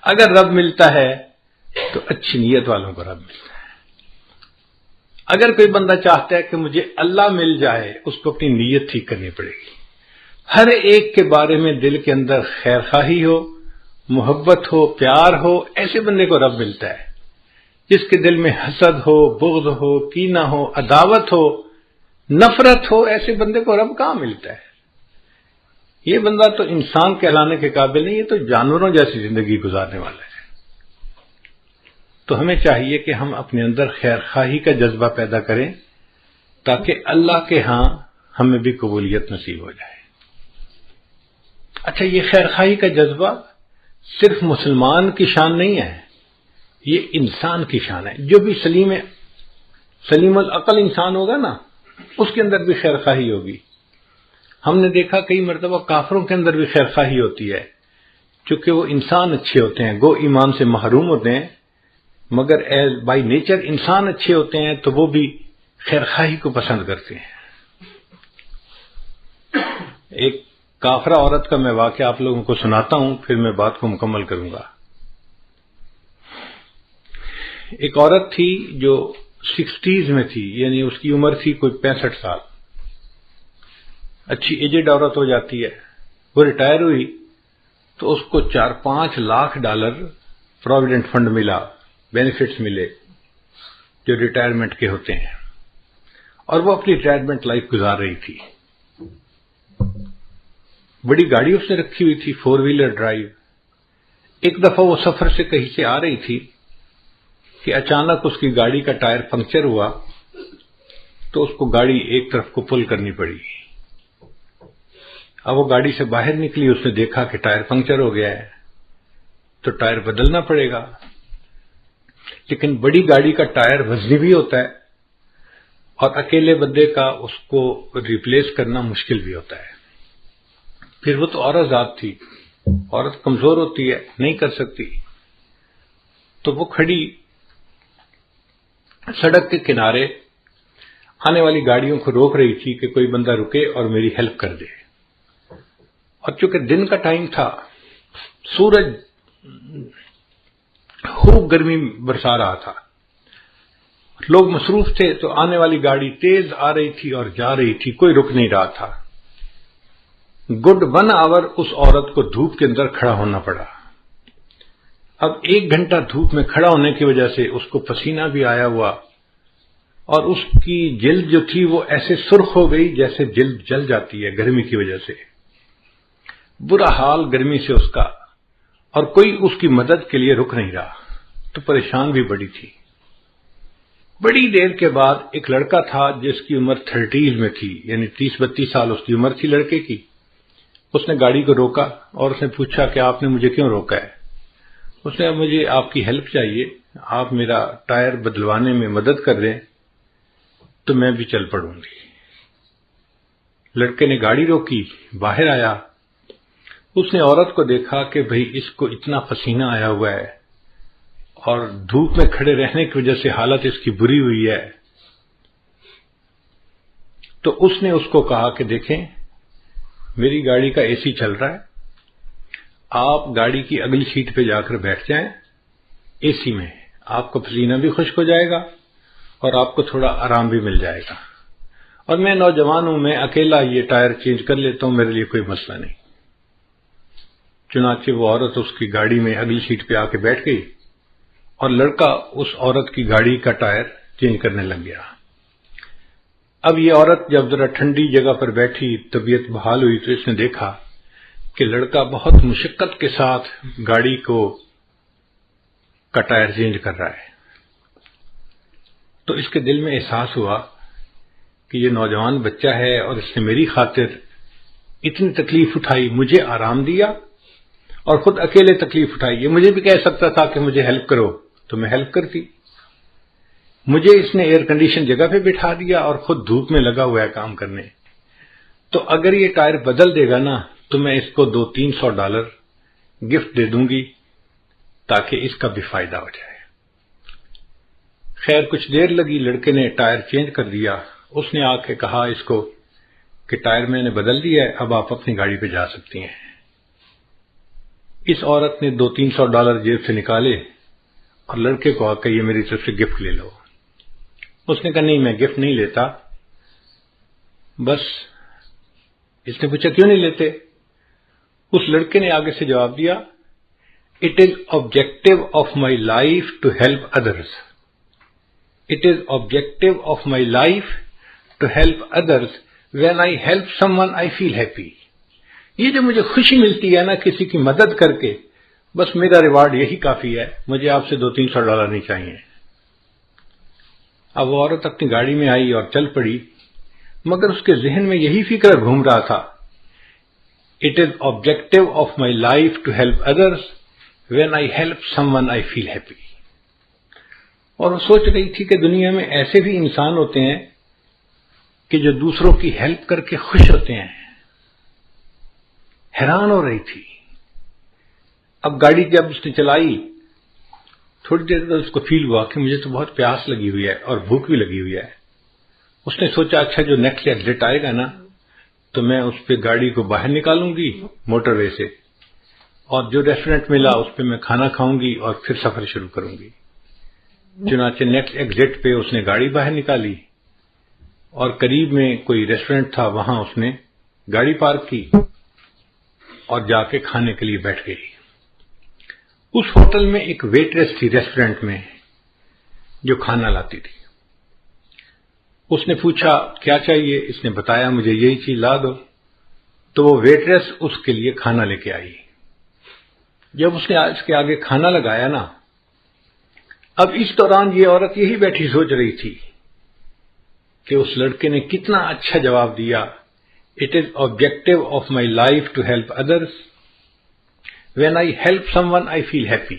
اگر رب ملتا ہے تو اچھی نیت والوں کو رب ملتا ہے۔ اگر کوئی بندہ چاہتا ہے کہ مجھے اللہ مل جائے، اس کو اپنی نیت ٹھیک کرنی پڑے گی، ہر ایک کے بارے میں دل کے اندر خیر خواہی ہو، محبت ہو، پیار ہو، ایسے بندے کو رب ملتا ہے۔ جس کے دل میں حسد ہو، بغض ہو، کینہ ہو، عداوت ہو، نفرت ہو، ایسے بندے کو رب کہاں ملتا ہے؟ یہ بندہ تو انسان کہلانے کے قابل نہیں، یہ تو جانوروں جیسی زندگی گزارنے والا ہے۔ تو ہمیں چاہیے کہ ہم اپنے اندر خیر خواہی کا جذبہ پیدا کریں تاکہ اللہ کے ہاں ہمیں بھی قبولیت نصیب ہو جائے۔ اچھا، یہ خیر خواہی کا جذبہ صرف مسلمان کی شان نہیں ہے، یہ انسان کی شان ہے۔ جو بھی سلیم العقل انسان ہوگا نا، اس کے اندر بھی خیر خواہی ہوگی۔ ہم نے دیکھا کئی مرتبہ کافروں کے اندر بھی خیر خواہی ہوتی ہے، چونکہ وہ انسان اچھے ہوتے ہیں، گو ایمان سے محروم ہوتے ہیں، مگر بائی نیچر انسان اچھے ہوتے ہیں تو وہ بھی خیر خواہی کو پسند کرتے ہیں۔ ایک کافرہ عورت کا میں واقعہ آپ لوگوں کو سناتا ہوں، پھر میں بات کو مکمل کروں گا۔ ایک عورت تھی جو 60s میں تھی، یعنی اس کی عمر تھی کوئی 65 سال، اچھی ایجڈ عورت ہو جاتی ہے۔ وہ ریٹائر ہوئی تو اس کو $4-5 لاکھ پروویڈنٹ فنڈ ملا، بینیفٹس ملے جو ریٹائرمنٹ کے ہوتے ہیں، اور وہ اپنی ریٹائرمنٹ لائف گزار رہی تھی۔ بڑی گاڑی اس نے رکھی ہوئی تھی، 4 ویلر ڈرائیو۔ ایک دفعہ وہ سفر سے کہیں سے آ رہی تھی کہ اچانک اس کی گاڑی کا ٹائر پنکچر ہوا، تو اس کو گاڑی ایک طرف کو پل کرنی پڑی۔ اب وہ گاڑی سے باہر نکلی، اس نے دیکھا کہ ٹائر پنکچر ہو گیا ہے، تو ٹائر بدلنا پڑے گا، لیکن بڑی گاڑی کا ٹائر وزنی بھی ہوتا ہے اور اکیلے بندے کا اس کو ریپلیس کرنا مشکل بھی ہوتا ہے۔ پھر وہ تو عورت ذات تھی، عورت کمزور ہوتی ہے، نہیں کر سکتی، تو وہ کھڑی سڑک کے کنارے آنے والی گاڑیوں کو روک رہی تھی کہ کوئی بندہ رکے اور میری ہیلپ کر دے۔ اور چونکہ دن کا ٹائم تھا، سورج خوب گرمی برسا رہا تھا، لوگ مصروف تھے، تو آنے والی گاڑی تیز آ رہی تھی اور جا رہی تھی، کوئی رک نہیں رہا تھا۔ گڈ 1 آور اس عورت کو دھوپ کے اندر کھڑا ہونا پڑا۔ اب 1 گھنٹہ دھوپ میں کھڑا ہونے کی وجہ سے اس کو پسینہ بھی آیا ہوا، اور اس کی جلد جو تھی وہ ایسے سرخ ہو گئی جیسے جلد جل جاتی ہے گرمی کی وجہ سے۔ برا حال گرمی سے اس کا، اور کوئی اس کی مدد کے لیے رک نہیں رہا، تو پریشان بھی بڑی تھی۔ بڑی دیر کے بعد ایک لڑکا تھا جس کی عمر 30s میں تھی، یعنی 30-32 سال اس کی عمر تھی لڑکے کی۔ اس نے گاڑی کو روکا اور اس نے پوچھا کہ آپ نے مجھے کیوں روکا ہے؟ اس نے مجھے آپ کی ہیلپ چاہیے، آپ میرا ٹائر بدلوانے میں مدد کر دیں تو میں بھی چل پڑوں گی۔ لڑکے نے گاڑی روکی، باہر آیا، اس نے عورت کو دیکھا کہ بھئی اس کو اتنا پسینہ آیا ہوا ہے اور دھوپ میں کھڑے رہنے کی وجہ سے حالت اس کی بری ہوئی ہے، تو اس نے اس کو کہا کہ دیکھیں میری گاڑی کا اے سی چل رہا ہے، آپ گاڑی کی اگلی سیٹ پہ جا کر بیٹھ جائیں، اے سی میں آپ کا پسینہ بھی خشک ہو جائے گا اور آپ کو تھوڑا آرام بھی مل جائے گا، اور میں نوجوان ہوں، میں اکیلا یہ ٹائر چینج کر لیتا ہوں، میرے لیے کوئی مسئلہ نہیں۔ چنانچہ وہ عورت اس کی گاڑی میں اگلی سیٹ پہ آ کے بیٹھ گئی اور لڑکا اس عورت کی گاڑی کا ٹائر چینج کرنے لگ گیا۔ اب یہ عورت جب ذرا ٹھنڈی جگہ پر بیٹھی، طبیعت بحال ہوئی، تو اس نے دیکھا کہ لڑکا بہت مشقت کے ساتھ گاڑی کا ٹائر چینج کر رہا ہے۔ تو اس کے دل میں احساس ہوا کہ یہ نوجوان بچہ ہے اور اس نے میری خاطر اتنی تکلیف اٹھائی، مجھے آرام دیا اور خود اکیلے تکلیف اٹھائی۔ یہ مجھے بھی کہہ سکتا تھا کہ مجھے ہیلپ کرو تو میں ہیلپ کرتی، مجھے اس نے ایئر کنڈیشن جگہ پہ بٹھا دیا اور خود دھوپ میں لگا ہوا ہے کام کرنے۔ تو اگر یہ ٹائر بدل دے گا نا تو میں اس کو $200-300 گفٹ دے دوں گی تاکہ اس کا بھی فائدہ ہو جائے۔ خیر کچھ دیر لگی، لڑکے نے ٹائر چینج کر دیا۔ اس نے آ کے کہا اس کو کہ ٹائر میں نے بدل دیا ہے، اب آپ اپنی گاڑی پہ جا سکتی ہیں۔ اس عورت نے $200-300 جیب سے نکالے اور لڑکے کو آ کے یہ میری طرف سے گفٹ لے لو۔ اس نے کہا نہیں، میں گفٹ نہیں لیتا۔ بس اس نے پوچھا کیوں نہیں لیتے؟ اس لڑکے نے آگے سے جواب دیا، "It is objective of my life to help others. It is objective of my life to help others. When I help someone, I feel happy." یہ جو مجھے خوشی ملتی ہے نا کسی کی مدد کر کے، بس میرا ریوارڈ یہی کافی ہے، مجھے آپ سے $200-300 نہیں چاہیے۔ اب وہ عورت اپنی گاڑی میں آئی اور چل پڑی، مگر اس کے ذہن میں یہی فکر گھوم رہا تھا، "It is objective of my life to help others. When I help someone, I feel happy." اور وہ سوچ رہی تھی کہ دنیا میں ایسے بھی انسان ہوتے ہیں کہ جو دوسروں کی ہیلپ کر کے خوش ہوتے ہیں۔ حیران ہو رہی تھی۔ اب گاڑی جب اس نے چلائی، تھوڑی دیر بعد اس کو فیل ہوا کہ مجھے تو بہت پیاس لگی ہوئی ہے اور بھوک بھی لگی ہوئی ہے۔ اس نے سوچا اچھا جو نیکسٹ ایگزٹ آئے گا نا تو میں اس پہ گاڑی کو باہر نکالوں گی موٹر وے سے، اور جو ریسٹورینٹ ملا اس پہ میں کھانا کھاؤں گی اور پھر سفر شروع کروں گی۔ چنانچہ نیکسٹ ایگزٹ پہ اس نے گاڑی باہر نکالی اور قریب میں کوئی ریسٹورینٹ تھا، وہاں اس نے گاڑی پارک کی اور جا کے کھانے کے لیے بیٹھ گئی۔ اس ہوٹل میں ایک ویٹریس تھی ریسٹورینٹ میں جو کھانا لاتی تھی۔ اس نے پوچھا کیا چاہیے، اس نے بتایا مجھے یہی چیز لا دو، تو وہ ویٹریس اس کے لیے کھانا لے کے آئی۔ جب اس نے اس کے آگے کھانا لگایا نا، اب اس دوران یہ عورت یہی بیٹھی سوچ رہی تھی کہ اس لڑکے نے کتنا اچھا جواب دیا، "It is objective of my life to help others. When I help someone, I feel happy."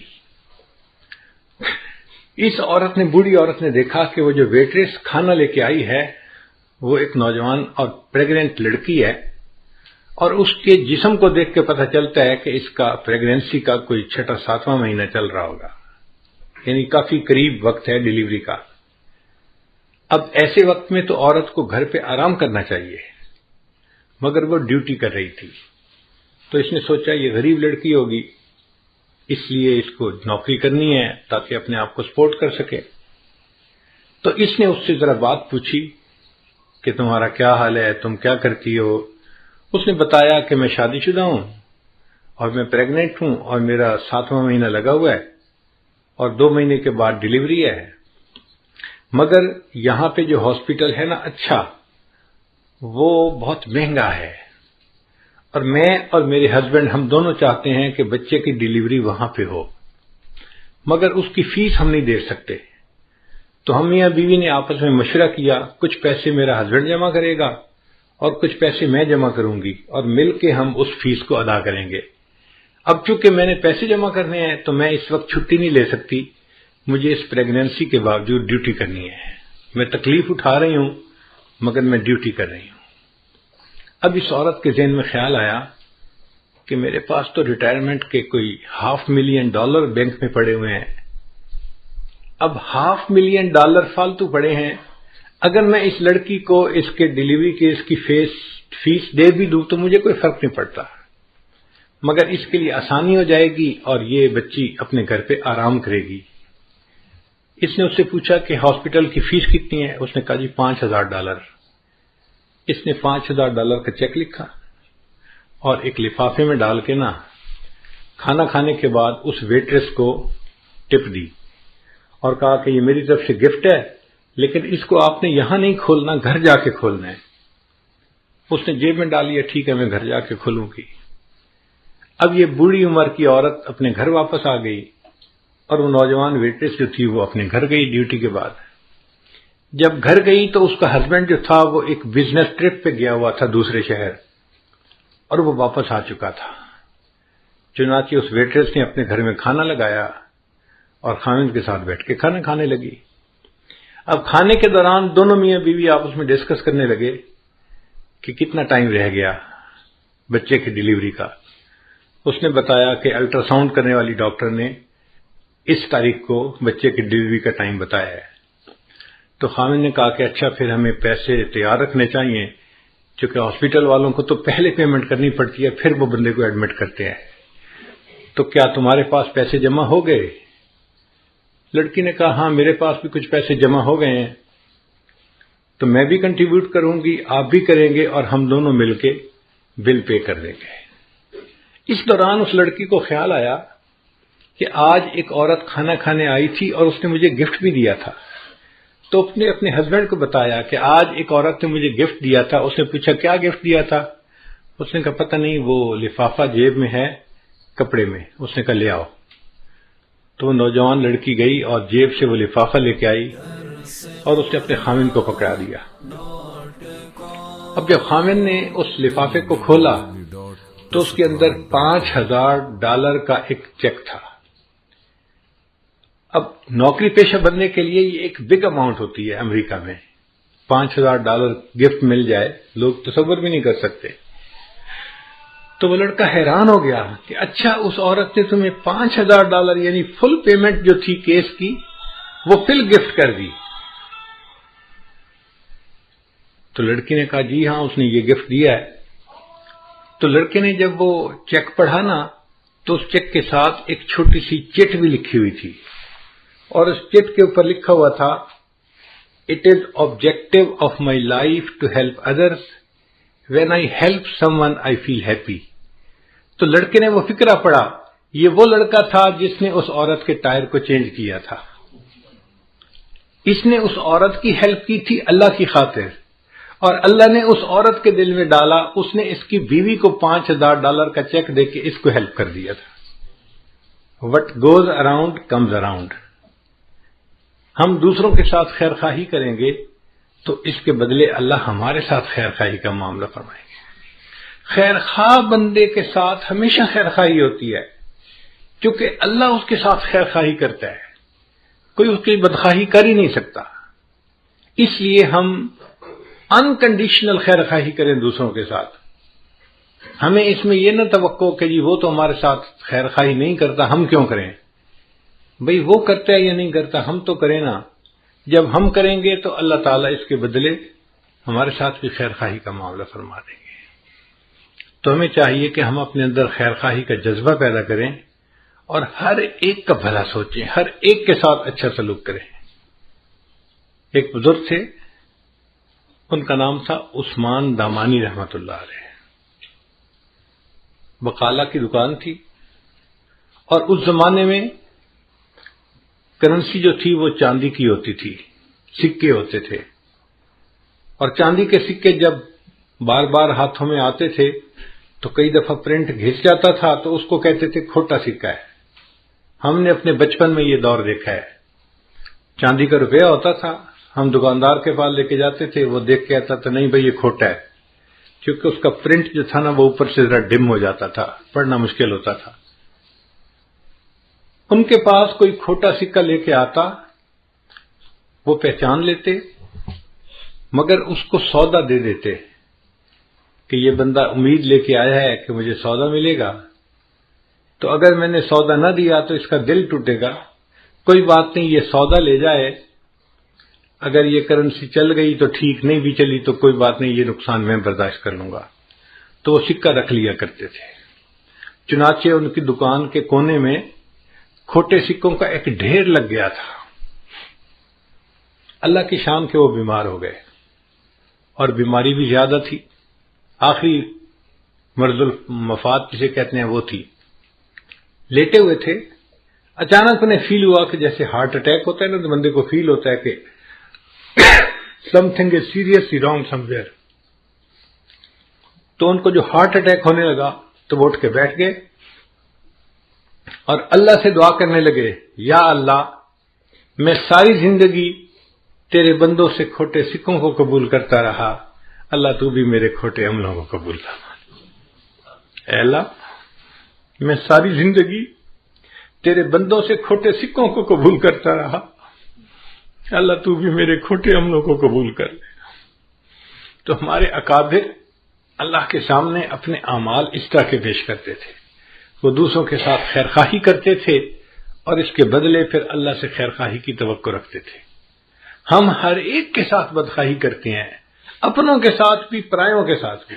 اس عورت نے، بوڑھی عورت نے دیکھا کہ وہ جو ویٹریس کھانا لے کے آئی ہے وہ ایک نوجوان اور پریگننٹ لڑکی ہے، اور اس کے جسم کو دیکھ کے پتہ چلتا ہے کہ اس کا پریگننسی کا کوئی 6واں-7واں مہینہ چل رہا ہوگا، یعنی کافی قریب وقت ہے ڈیلیوری کا۔ اب ایسے وقت میں تو عورت کو گھر پہ آرام کرنا چاہیے، مگر وہ ڈیوٹی کر رہی تھی۔ تو اس نے سوچا یہ غریب لڑکی ہوگی، اس لیے اس کو نوکری کرنی ہے تاکہ اپنے آپ کو سپورٹ کر سکے۔ تو اس نے اس سے ذرا بات پوچھی کہ تمہارا کیا حال ہے، تم کیا کرتی ہو؟ اس نے بتایا کہ میں شادی شدہ ہوں اور میں پریگننٹ ہوں اور میرا 7واں مہینہ لگا ہوا ہے اور 2 مہینے کے بعد ڈیلیوری ہے، مگر یہاں پہ جو ہاسپٹل ہے نا اچھا، وہ بہت مہنگا ہے، اور میں اور میرے ہسبینڈ ہم دونوں چاہتے ہیں کہ بچے کی ڈیلیوری وہاں پہ ہو، مگر اس کی فیس ہم نہیں دے سکتے۔ تو ہم میاں بیوی نے آپس میں مشورہ کیا، کچھ پیسے میرا ہسبینڈ جمع کرے گا اور کچھ پیسے میں جمع کروں گی، اور مل کے ہم اس فیس کو ادا کریں گے۔ اب چونکہ میں نے پیسے جمع کرنے ہیں تو میں اس وقت چھٹی نہیں لے سکتی، مجھے اس پریگننسی کے باوجود ڈیوٹی کرنی ہے، میں تکلیف اٹھا رہی ہوں مگر میں ڈیوٹی کر رہی ہوں۔ اب اس عورت کے ذہن میں خیال آیا کہ میرے پاس تو ریٹائرمنٹ کے کوئی $500,000 بینک میں پڑے ہوئے ہیں، اب $500,000 فالتو پڑے ہیں، اگر میں اس لڑکی کو اس کے ڈیلیوری کے اس کی فیس دے بھی دوں تو مجھے کوئی فرق نہیں پڑتا، مگر اس کے لیے آسانی ہو جائے گی اور یہ بچی اپنے گھر پہ آرام کرے گی۔ اس نے اس سے پوچھا کہ ہاسپٹل کی فیس کتنی ہے؟ اس نے کہا جی $5000۔ اس نے $5000 کا چیک لکھا اور ایک لفافے میں ڈال کے کھانا کھانے کے بعد اس ویٹریس کو ٹپ دی اور کہا کہ یہ میری طرف سے گفٹ ہے، لیکن اس کو آپ نے یہاں نہیں کھولنا، گھر جا کے کھولنا ہے۔ اس نے جیب میں ڈال لیا، ٹھیک ہے میں گھر جا کے کھولوں گی۔ اب یہ بوڑھی عمر کی عورت اپنے گھر واپس آ گئی اور وہ نوجوان ویٹریس جو تھی وہ اپنے گھر گئی ڈیوٹی کے بعد۔ جب گھر گئی تو اس کا ہسبینڈ جو تھا وہ ایک بزنس ٹرپ پہ گیا ہوا تھا دوسرے شہر، اور وہ واپس آ چکا تھا۔ چنانچہ اس ویٹریس نے اپنے گھر میں کھانا لگایا اور خاوند کے ساتھ بیٹھ کے کھانا کھانے لگی۔ اب کھانے کے دوران دونوں میاں بیوی آپس میں ڈسکس کرنے لگے کہ کتنا ٹائم رہ گیا بچے کی ڈیلیوری کا۔ اس نے بتایا کہ الٹرا ساؤنڈ کرنے والی ڈاکٹر نے اس تاریخ کو بچے کی ڈیلیوری کا ٹائم بتایا ہے۔ تو خاوند نے کہا کہ اچھا پھر ہمیں پیسے تیار رکھنے چاہیے، چونکہ ہاسپٹل والوں کو تو پہلے پیمنٹ کرنی پڑتی ہے پھر وہ بندے کو ایڈمٹ کرتے ہیں، تو کیا تمہارے پاس پیسے جمع ہو گئے؟ لڑکی نے کہا ہاں میرے پاس بھی کچھ پیسے جمع ہو گئے ہیں، تو میں بھی کنٹریبیوٹ کروں گی، آپ بھی کریں گے، اور ہم دونوں مل کے بل پے کر دیں گے۔ اس دوران اس لڑکی کو خیال آیا کہ آج ایک عورت کھانا کھانے آئی تھی اور اس نے مجھے گفٹ بھی دیا تھا، تو اس نے اپنے ہسبینڈ کو بتایا کہ آج ایک عورت نے مجھے گفٹ دیا تھا۔ اس نے پوچھا کیا گفٹ دیا تھا؟ اس نے کہا پتہ نہیں، وہ لفافہ جیب میں ہے کپڑے میں۔ اس نے کہا لے آؤ۔ تو وہ نوجوان لڑکی گئی اور جیب سے وہ لفافہ لے کے آئی اور اس نے اپنے خاوند کو پکڑا دیا۔ اب جب خاوند نے اس لفافے کو کھولا تو اس کے اندر $5000 کا ایک چیک تھا۔ اب نوکری پیشہ بننے کے لیے یہ ایک بگ اماؤنٹ ہوتی ہے امریکہ میں، $5000 گفٹ مل جائے لوگ تصور بھی نہیں کر سکتے۔ تو وہ لڑکا حیران ہو گیا کہ اچھا اس عورت نے تمہیں $5000 یعنی فل پیمنٹ جو تھی کیس کی وہ فل گفٹ کر دی۔ تو لڑکی نے کہا جی ہاں اس نے یہ گفٹ دیا ہے۔ تو لڑکے نے جب وہ چیک پڑھا تو اس چیک کے ساتھ ایک چھوٹی سی چٹ بھی لکھی ہوئی تھی، اور اس چٹ کے اوپر لکھا ہوا تھا "It is objective of my life to help others. When I help someone I feel happy." تو لڑکے نے وہ فقرہ پڑھا، یہ وہ لڑکا تھا جس نے اس عورت کے ٹائر کو چینج کیا تھا۔ اس نے اس عورت کی ہیلپ کی تھی اللہ کی خاطر، اور اللہ نے اس عورت کے دل میں ڈالا، اس نے اس کی بیوی کو $5000 کا چیک دے کے اس کو ہیلپ کر دیا تھا۔ What goes around comes around۔ ہم دوسروں کے ساتھ خیر خواہی کریں گے تو اس کے بدلے اللہ ہمارے ساتھ خیر خواہی کا معاملہ فرمائیں گے۔ خیر خواہ بندے کے ساتھ ہمیشہ خیر خواہی ہوتی ہے، کیونکہ اللہ اس کے ساتھ خیر خواہی کرتا ہے، کوئی اس کی بدخواہی کر ہی نہیں سکتا۔ اس لیے ہم انکنڈیشنل خیر خواہی کریں دوسروں کے ساتھ۔ ہمیں اس میں یہ نہ توقع کہ جی وہ تو ہمارے ساتھ خیر خواہی نہیں کرتا، ہم کیوں کریں؟ بھئی وہ کرتا ہے یا نہیں کرتا، ہم تو کریں نا۔ جب ہم کریں گے تو اللہ تعالیٰ اس کے بدلے ہمارے ساتھ بھی خیر خواہی کا معاملہ فرما دیں گے۔ تو ہمیں چاہیے کہ ہم اپنے اندر خیر خواہی کا جذبہ پیدا کریں اور ہر ایک کا بھلا سوچیں، ہر ایک کے ساتھ اچھا سلوک کریں۔ ایک بزرگ تھے، ان کا نام تھا عثمان دامانی رحمۃ اللہ علیہ۔ بقالہ کی دکان تھی، اور اس زمانے میں کرنسی جو تھی وہ چاندی کی ہوتی تھی، سکے ہوتے تھے، اور چاندی کے سکے جب بار بار ہاتھوں میں آتے تھے تو کئی دفعہ پرنٹ گھس جاتا تھا، تو اس کو کہتے تھے کھوٹا سکہ ہے۔ ہم نے اپنے بچپن میں یہ دور دیکھا ہے۔ چاندی کا روپیہ ہوتا تھا، ہم دکاندار کے پاس لے کے جاتے تھے، وہ دیکھ کے کہتا تھا نہیں بھائی یہ کھوٹا ہے، کیونکہ اس کا پرنٹ جو تھا نا وہ اوپر سے ذرا ڈم ہو جاتا تھا، پڑھنا مشکل ہوتا تھا۔ ان کے پاس کوئی کھوٹا سکہ لے کے آتا، وہ پہچان لیتے، مگر اس کو سودا دے دیتے کہ یہ بندہ امید لے کے آیا ہے کہ مجھے سودا ملے گا، تو اگر میں نے سودا نہ دیا تو اس کا دل ٹوٹے گا، کوئی بات نہیں، یہ سودا لے جائے، اگر یہ کرنسی چل گئی تو ٹھیک، نہیں بھی چلی تو کوئی بات نہیں، یہ نقصان میں برداشت کر لوں گا۔ تو وہ سکہ رکھ لیا کرتے تھے۔ چنانچہ ان کی دکان کے کونے میں کھوٹے سکوں کا ایک ڈھیر لگ گیا تھا۔ اللہ کی شان کے وہ بیمار ہو گئے، اور بیماری بھی زیادہ تھی، آخری مرض المفات جسے کہتے ہیں وہ تھی۔ لیٹے ہوئے تھے، اچانک انہیں فیل ہوا کہ جیسے ہارٹ اٹیک ہوتا ہے نا، تو بندے کو فیل ہوتا ہے کہ some thing is seriously wrong some where. تو ان کو جو ہارٹ اٹیک ہونے لگا تو وہ اٹھ کے بیٹھ گئے اور اللہ سے دعا کرنے لگے، یا اللہ میں ساری زندگی تیرے بندوں سے کھوٹے سکوں کو قبول کرتا رہا، اللہ تو بھی میرے کھوٹے عملوں کو قبول فرما۔ اے اللہ میں ساری زندگی تیرے بندوں سے کھوٹے سکوں کو قبول کرتا رہا، اللہ تو بھی میرے کھوٹے عملوں کو قبول کر لے۔ تو ہمارے اکابر اللہ کے سامنے اپنے اعمال اس طرح کے پیش کرتے تھے، وہ دوسروں کے ساتھ خیرخواہی کرتے تھے اور اس کے بدلے پھر اللہ سے خیرخواہی کی توقع رکھتے تھے۔ ہم ہر ایک کے ساتھ بدخواہی کرتے ہیں، اپنوں کے ساتھ بھی پرایوں کے ساتھ بھی۔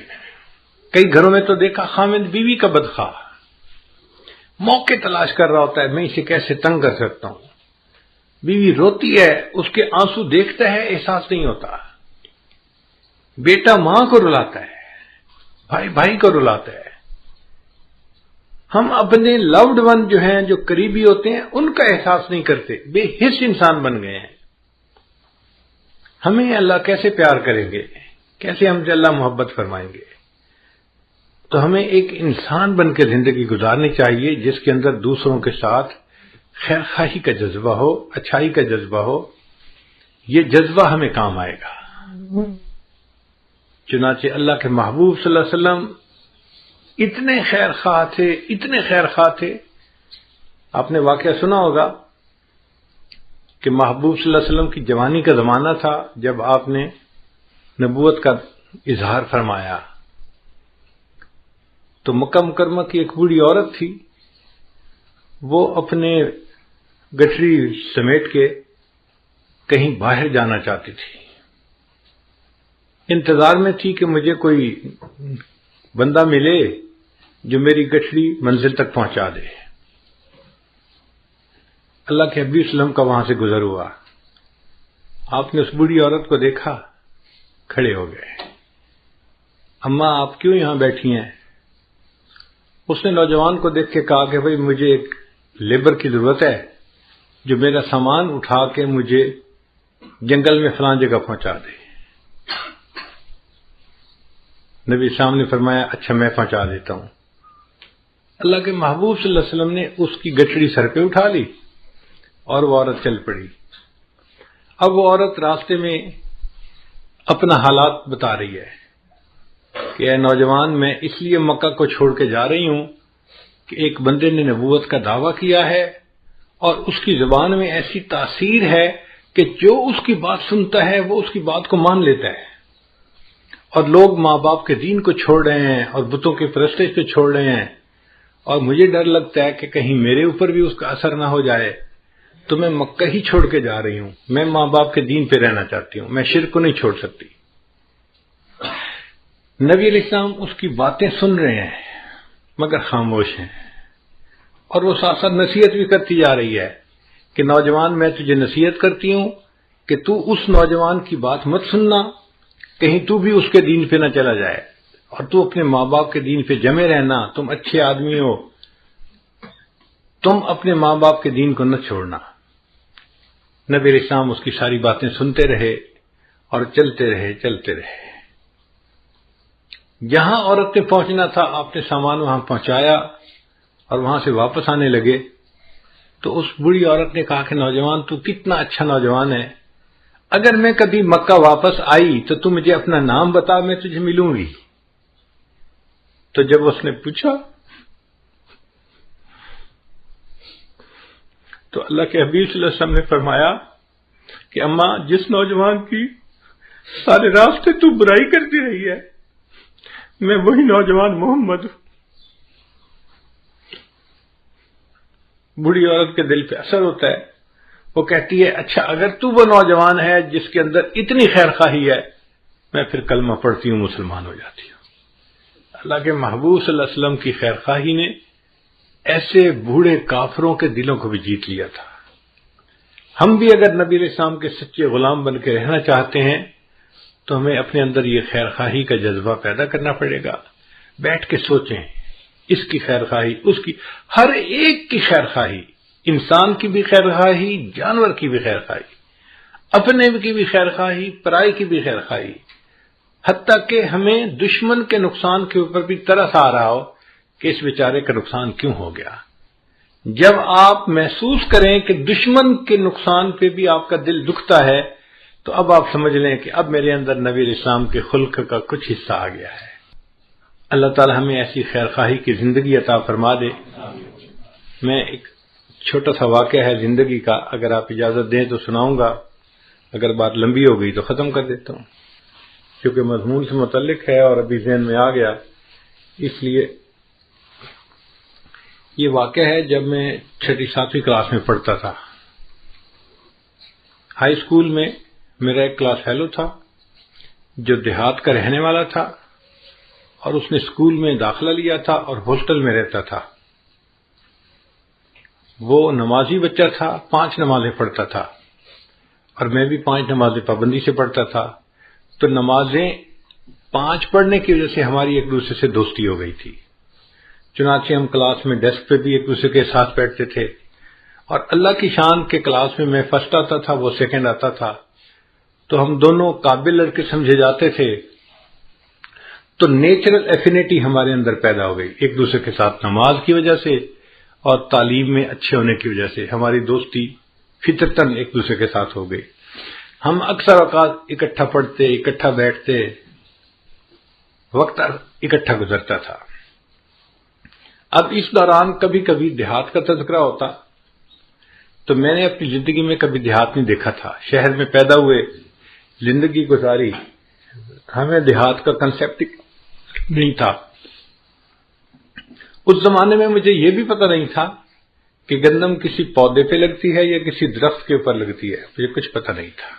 کئی گھروں میں تو دیکھا خامد بیوی کا بدخواہ موقع تلاش کر رہا ہوتا ہے، میں اسے کیسے تنگ کر سکتا ہوں۔ بیوی روتی ہے، اس کے آنسو دیکھتا ہے، احساس نہیں ہوتا۔ بیٹا ماں کو رلاتا ہے، بھائی بھائی کو رلاتا ہے۔ ہم اپنے لوڈ ون جو ہیں، جو قریبی ہوتے ہیں، ان کا احساس نہیں کرتے، بے حس انسان بن گئے ہیں۔ ہمیں اللہ کیسے پیار کریں گے، کیسے ہم سے اللہ محبت فرمائیں گے؟ تو ہمیں ایک انسان بن کے زندگی گزارنی چاہیے جس کے اندر دوسروں کے ساتھ خیر خواہی کا جذبہ ہو، اچھائی کا جذبہ ہو۔ یہ جذبہ ہمیں کام آئے گا۔ چنانچہ اللہ کے محبوب صلی اللہ علیہ وسلم اتنے خیر خواہ تھے، اتنے خیر خواہ تھے۔ آپ نے واقعہ سنا ہوگا کہ محبوب صلی اللہ علیہ وسلم کی جوانی کا زمانہ تھا جب آپ نے نبوت کا اظہار فرمایا، تو مکہ مکرمہ کی ایک بوڑھی عورت تھی، وہ اپنے گٹھری سمیٹ کے کہیں باہر جانا چاہتی تھی، انتظار میں تھی کہ مجھے کوئی بندہ ملے جو میری گٹھری منزل تک پہنچا دے۔ اللہ کے حبیب صلی اللہ علیہ وسلم کا وہاں سے گزر ہوا، آپ نے اس بوڑھی عورت کو دیکھا، کھڑے ہو گئے۔ اماں آپ کیوں یہاں بیٹھی ہیں؟ اس نے نوجوان کو دیکھ کے کہا کہ بھئی مجھے ایک لیبر کی ضرورت ہے جو میرا سامان اٹھا کے مجھے جنگل میں فلاں جگہ پہنچا دے۔ نبی صاحب نے فرمایا اچھا میں پہنچا دیتا ہوں۔ اللہ کے محبوب صلی اللہ علیہ وسلم نے اس کی گٹھڑی سر پہ اٹھا لی اور وہ عورت چل پڑی۔ اب وہ عورت راستے میں اپنا حالات بتا رہی ہے کہ اے نوجوان، میں اس لیے مکہ کو چھوڑ کے جا رہی ہوں کہ ایک بندے نے نبوت کا دعویٰ کیا ہے اور اس کی زبان میں ایسی تاثیر ہے کہ جو اس کی بات سنتا ہے وہ اس کی بات کو مان لیتا ہے، اور لوگ ماں باپ کے دین کو چھوڑ رہے ہیں اور بتوں کی پرستش کو چھوڑ رہے ہیں، اور مجھے ڈر لگتا ہے کہ کہیں میرے اوپر بھی اس کا اثر نہ ہو جائے، تو میں مکہ ہی چھوڑ کے جا رہی ہوں۔ میں ماں باپ کے دین پہ رہنا چاہتی ہوں، میں شرک کو نہیں چھوڑ سکتی۔ نبی علیہ السلام اس کی باتیں سن رہے ہیں مگر خاموش ہیں، اور وہ ساتھ ساتھ نصیحت بھی کرتی جا رہی ہے کہ نوجوان میں تجھے نصیحت کرتی ہوں کہ تو اس نوجوان کی بات مت سننا، کہیں تو بھی اس کے دین پہ نہ چلا جائے، اور تو اپنے ماں باپ کے دین پہ جمے رہنا، تم اچھے آدمی ہو، تم اپنے ماں باپ کے دین کو نہ چھوڑنا۔ نبی علیہ السلام اس کی ساری باتیں سنتے رہے اور چلتے رہے۔ جہاں عورت نے پہنچنا تھا آپ نے سامان وہاں پہنچایا اور وہاں سے واپس آنے لگے، تو اس بوڑھی عورت نے کہا کہ نوجوان تو کتنا اچھا نوجوان ہے، اگر میں کبھی مکہ واپس آئی تو تم مجھے اپنا نام بتا، میں تجھے ملوں گی۔ تو جب اس نے پوچھا تو اللہ کے حبیب صلی اللہ علیہ وسلم نے فرمایا کہ اماں جس نوجوان کی سارے راستے تو برائی کرتی رہی ہے، میں وہی نوجوان محمد ہوں۔ بوڑھی عورت کے دل پہ اثر ہوتا ہے، وہ کہتی ہے اچھا اگر تو وہ نوجوان ہے جس کے اندر اتنی خیر خواہی ہے، میں پھر کلمہ پڑھتی ہوں، مسلمان ہو جاتی ہوں۔ اللہ کے محبوب صلی اللہ علیہ وسلم کی خیر خواہی نے ایسے بوڑھے کافروں کے دلوں کو بھی جیت لیا تھا۔ ہم بھی اگر نبی علیہ السلام کے سچے غلام بن کے رہنا چاہتے ہیں تو ہمیں اپنے اندر یہ خیر خواہی کا جذبہ پیدا کرنا پڑے گا. بیٹھ کے سوچیں، اس کی خیر خواہی، اس کی، ہر ایک کی خیر خواہی، انسان کی بھی خیر خواہی، جانور کی بھی خیر خواہی، اپنے کی بھی خیر خواہی، پرائی کی بھی خیر خواہی، حتیٰ کہ ہمیں دشمن کے نقصان کے اوپر بھی ترس آ رہا ہو کہ اس بیچارے کا نقصان کیوں ہو گیا. جب آپ محسوس کریں کہ دشمن کے نقصان پہ بھی آپ کا دل دکھتا ہے تو اب آپ سمجھ لیں کہ اب میرے اندر نبی علیہ السلام کے خلق کا کچھ حصہ آ گیا ہے. اللہ تعالی ہمیں ایسی خیر خواہی کی زندگی عطا فرما دے. میں ایک چھوٹا سا واقعہ ہے زندگی کا، اگر آپ اجازت دیں تو سناؤں گا، اگر بات لمبی ہو گئی تو ختم کر دیتا ہوں، کیونکہ مضمون سے متعلق ہے اور ابھی ذہن میں آ گیا. اس لیے یہ واقعہ ہے جب میں 6 7ویں کلاس میں پڑھتا تھا. ہائی اسکول میں میرا ایک کلاس فیلو تھا جو دیہات کا رہنے والا تھا، اور اس نے اسکول میں داخلہ لیا تھا اور ہاسٹل میں رہتا تھا. وہ نمازی بچہ تھا، 5 نمازیں پڑھتا تھا، اور میں بھی 5 نمازیں پابندی سے پڑھتا تھا. تو نمازیں 5 پڑھنے کی وجہ سے ہماری ایک دوسرے سے دوستی ہو گئی تھی. چنانچہ ہم کلاس میں ڈیسک پہ بھی ایک دوسرے کے ساتھ بیٹھتے تھے، اور اللہ کی شان کے کلاس میں فرسٹ آتا تھا، وہ سیکنڈ آتا تھا، تو ہم دونوں قابل لڑکے سمجھے جاتے تھے. تو نیچرل ایفینٹی ہمارے اندر پیدا ہو گئی ایک دوسرے کے ساتھ، نماز کی وجہ سے اور تعلیم میں اچھے ہونے کی وجہ سے ہماری دوستی فطرتاً ایک دوسرے کے ساتھ ہو گئی. ہم اکثر اوقات اکٹھا پڑھتے، اکٹھا بیٹھتے، وقت اکٹھا گزرتا تھا. اب اس دوران کبھی کبھی دیہات کا تذکرہ ہوتا، تو میں نے اپنی زندگی میں کبھی دیہات نہیں دیکھا تھا. شہر میں پیدا ہوئے، زندگی گزاری، ہمیں دیہات کا کنسیپٹ نہیں تھا. اس زمانے میں مجھے یہ بھی پتہ نہیں تھا کہ گندم کسی پودے پہ لگتی ہے یا کسی درخت کے اوپر لگتی ہے، مجھے کچھ پتہ نہیں تھا.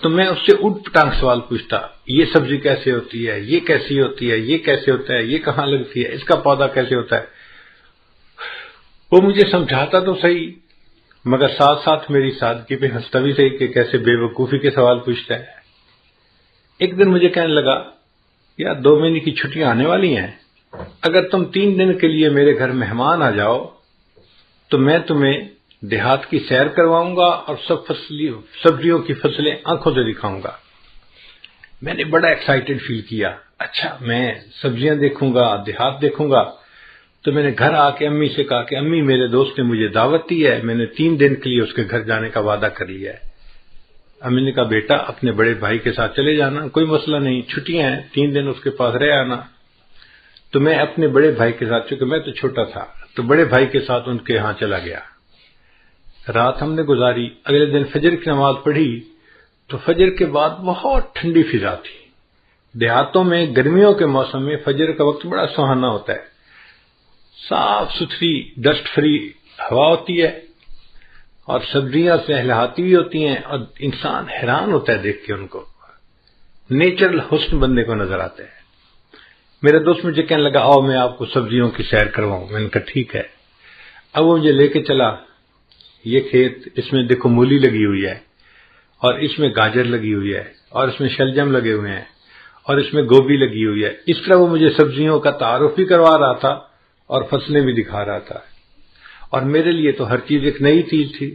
تو میں اس سے اٹھ پٹانگ سوال پوچھتا، یہ سبزی کیسے ہوتی ہے، یہ کیسی ہوتی ہے، یہ کیسے ہوتا ہے، یہ کہاں لگتی ہے، اس کا پودا کیسے ہوتا ہے. وہ مجھے سمجھاتا تو صحیح، مگر ساتھ ساتھ میری سادگی پہ ہنستا بھی صحیح کہ کیسے بے وقوفی کے سوال پوچھتا ہے. ایک دن مجھے کہنے لگا، یار 2 مہینے کی چھٹیاں آنے والی ہیں، اگر تم 3 دن کے لیے میرے گھر مہمان آ جاؤ تو میں تمہیں دیہات کی سیر کرواؤں گا اور سبزیوں کی فصلیں آنکھوں سے دکھاؤں گا. میں نے بڑا ایکسائٹڈ فیل کیا، اچھا میں سبزیاں دیکھوں گا، دیہات دیکھوں گا. تو میں نے گھر آ کے امی سے کہا کہ امی میرے دوست نے مجھے دعوت دی ہے، میں نے 3 دن کے لیے اس کے گھر جانے کا وعدہ کر لیا ہے. امی نے کہا بیٹا اپنے بڑے بھائی کے ساتھ چلے جانا، کوئی مسئلہ نہیں، چھٹیاں ہیں، 3 دن اس کے پاس رہ آنا. تو میں اپنے بڑے بھائی کے ساتھ، چونکہ میں تو چھوٹا تھا تو بڑے بھائی کے ساتھ ان کے ہاں چلا گیا. رات ہم نے گزاری. اگلے دن فجر کی نماز پڑھی تو فجر کے بعد بہت ٹھنڈی فضا تھی. دیہاتوں میں گرمیوں کے موسم میں فجر کا وقت بڑا سہانا ہوتا ہے، صاف ستھری ڈسٹ فری ہوا ہوتی ہے، اور سبزیاں لہلہاتی بھی ہوتی ہیں، اور انسان حیران ہوتا ہے دیکھ کے ان کو، نیچرل حسن بندے کو نظر آتا ہے. میرا دوست مجھے کہنے لگا آؤ میں آپ کو سبزیوں کی سیر کرواؤں. میں نے کہا ٹھیک ہے. اب وہ مجھے لے کے چلا، یہ کھیت، اس میں دیکھو مولی لگی ہوئی ہے، اور اس میں گاجر لگی ہوئی ہے، اور اس میں شلجم لگے ہوئے ہیں، اور اس میں گوبھی لگی ہوئی ہے. اس طرح وہ مجھے سبزیوں کا تعارف بھی کروا رہا تھا اور فصلیں بھی دکھا رہا تھا. اور میرے لیے تو ہر چیز ایک نئی چیز تھی،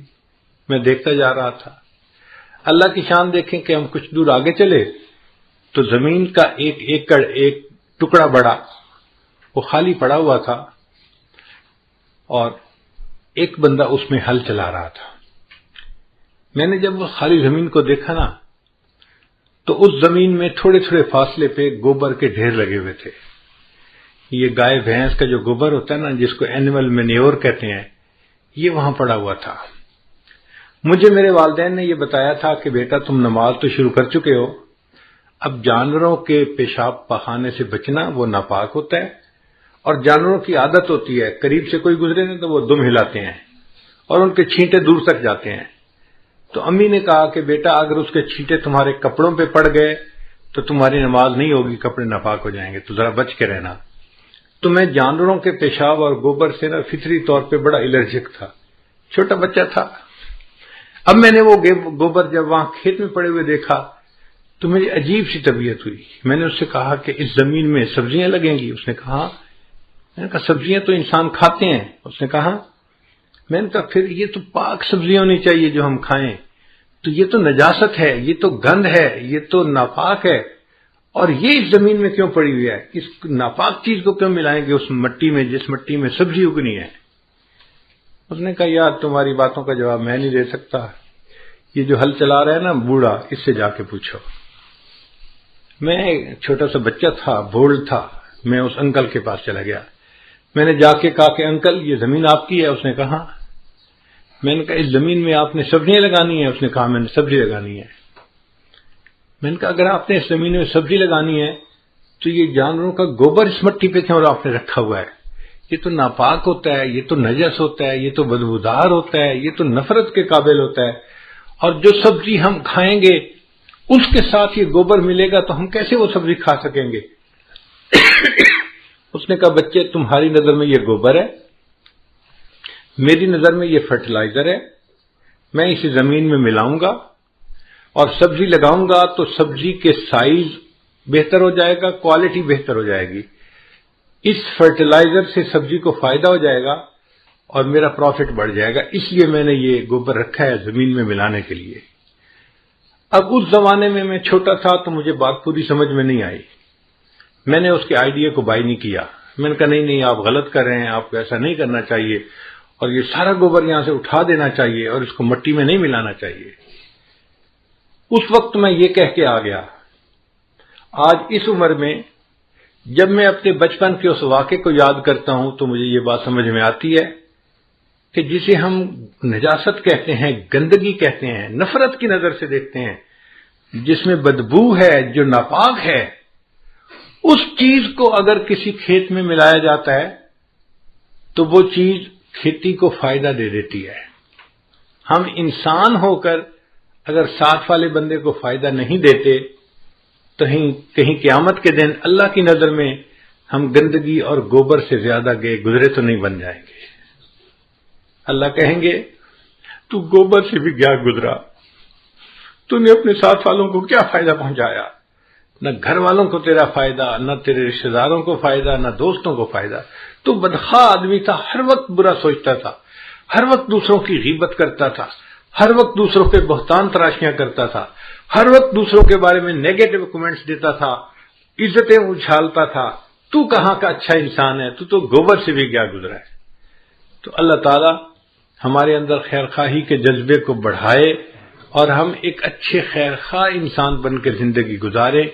میں دیکھتا جا رہا تھا. اللہ کی شان دیکھیں کہ ہم کچھ دور آگے چلے تو زمین کا 1 ایکڑ، ایک ٹکڑا بڑا، وہ خالی پڑا ہوا تھا، اور ایک بندہ اس میں ہل چلا رہا تھا. میں نے جب وہ خالی زمین کو دیکھا نا تو اس زمین میں تھوڑے تھوڑے فاصلے پہ گوبر کے ڈھیر لگے ہوئے تھے. یہ گائے بھینس کا جو گوبر ہوتا ہے نا، جس کو اینیمل مینیور کہتے ہیں، یہ وہاں پڑا ہوا تھا. مجھے میرے والدین نے یہ بتایا تھا کہ بیٹا تم نماز تو شروع کر چکے ہو، اب جانوروں کے پیشاب پخانے سے بچنا، وہ ناپاک ہوتا ہے، اور جانوروں کی عادت ہوتی ہے قریب سے کوئی گزرے نا تو وہ دم ہلاتے ہیں اور ان کے چھینٹے دور تک جاتے ہیں. تو امی نے کہا کہ بیٹا اگر اس کے چھینٹے تمہارے کپڑوں پہ پڑ گئے تو تمہاری نماز نہیں ہوگی، کپڑے ناپاک ہو جائیں گے، تو ذرا بچ کے رہنا. تو میں جانوروں کے پیشاب اور گوبر سے نا فطری طور پہ بڑا الرجک تھا، چھوٹا بچہ تھا. اب میں نے وہ گوبر جب وہاں کھیت میں پڑے ہوئے دیکھا تو میری عجیب سی طبیعت ہوئی. میں نے اس سے کہا کہ اس زمین میں سبزیاں لگیں گی؟ اس نے کہا. میں نے کہا سبزیاں تو انسان کھاتے ہیں. اس نے کہا. میں نے کہا پھر یہ تو پاک سبزیاں ہونی چاہیے جو ہم کھائیں، تو یہ تو نجاست ہے، یہ تو گند ہے، یہ تو ناپاک ہے، اور یہ اس زمین میں کیوں پڑی ہوئی ہے؟ اس ناپاک چیز کو کیوں ملائیں گے اس مٹی میں جس مٹی میں سبزی اگنی ہے؟ اس نے کہا یار تمہاری باتوں کا جواب میں نہیں دے سکتا، یہ جو ہل چلا رہا ہے نا بوڑھا، اس سے جا کے پوچھو. میں چھوٹا سا بچہ تھا، بھول تھا، میں اس انکل کے پاس چلا گیا. میں نے جا کے کہا کہ انکل یہ زمین آپ کی ہے؟ اس نے کہا. میں نے کہا اس زمین میں آپ نے سبزیاں لگانی ہیں؟ اس نے کہا میں نے سبزی لگانی ہے. میں نے کہا اگر آپ نے اس زمین میں سبزی لگانی ہے تو یہ جانوروں کا گوبر اس مٹی پہ کیوں آپ نے رکھا ہوا ہے؟ یہ تو ناپاک ہوتا ہے، یہ تو نجس ہوتا ہے، یہ تو بدبودار ہوتا ہے، یہ تو نفرت کے قابل ہوتا ہے، اور جو سبزی ہم کھائیں گے اس کے ساتھ یہ گوبر ملے گا تو ہم کیسے وہ سبزی کھا سکیں گے؟ اس نے کہا بچے تمہاری نظر میں یہ گوبر ہے، میری نظر میں یہ فرٹیلائزر ہے، میں اسے زمین میں ملاؤں گا اور سبزی لگاؤں گا تو سبزی کے سائز بہتر ہو جائے گا، کوالٹی بہتر ہو جائے گی، اس فرٹیلائزر سے سبزی کو فائدہ ہو جائے گا اور میرا پروفٹ بڑھ جائے گا، اس لیے میں نے یہ گوبر رکھا ہے زمین میں ملانے کے لیے. اب اس زمانے میں چھوٹا تھا تو مجھے بات پوری سمجھ میں نہیں آئی. میں نے اس کے آئیڈیا کو بائی نہیں کیا. میں نے کہا نہیں آپ غلط کر رہے ہیں، آپ کو ایسا نہیں کرنا چاہیے، اور یہ سارا گوبر یہاں سے اٹھا دینا چاہیے اور اس کو مٹی میں نہیں ملانا چاہیے. اس وقت میں یہ کہہ کے آ گیا. آج اس عمر میں جب میں اپنے بچپن کے اس واقعے کو یاد کرتا ہوں تو مجھے یہ بات سمجھ میں آتی ہے کہ جسے ہم نجاست کہتے ہیں، گندگی کہتے ہیں، نفرت کی نظر سے دیکھتے ہیں، جس میں بدبو ہے، جو ناپاک ہے، اس چیز کو اگر کسی کھیت میں ملایا جاتا ہے تو وہ چیز کھیتی کو فائدہ دے دیتی ہے. ہم انسان ہو کر اگر ساتھ والے بندے کو فائدہ نہیں دیتے تو کہیں قیامت کے دن اللہ کی نظر میں ہم گندگی اور گوبر سے زیادہ گئے گزرے تو نہیں بن جائیں گے. اللہ کہیں گے تو گوبر سے بھی کیا گزرا، تو نے اپنے ساتھ والوں کو کیا فائدہ پہنچایا؟ نہ گھر والوں کو تیرا فائدہ، نہ تیرے رشتہ داروں کو فائدہ، نہ دوستوں کو فائدہ. تو بدخواہ آدمی تھا، ہر وقت برا سوچتا تھا، ہر وقت دوسروں کی غیبت کرتا تھا، ہر وقت دوسروں کے بہتان تراشیاں کرتا تھا، ہر وقت دوسروں کے بارے میں نیگیٹو کمنٹس دیتا تھا، عزتیں اچھالتا تھا. تو کہاں کا اچھا انسان ہے، تو گوبر سے بھی کیا گزرا ہے. تو اللہ تعالی ہمارے اندر خیر خواہی کے جذبے کو بڑھائے اور ہم ایک اچھے خیر خواہ انسان بن کے زندگی گزاریں.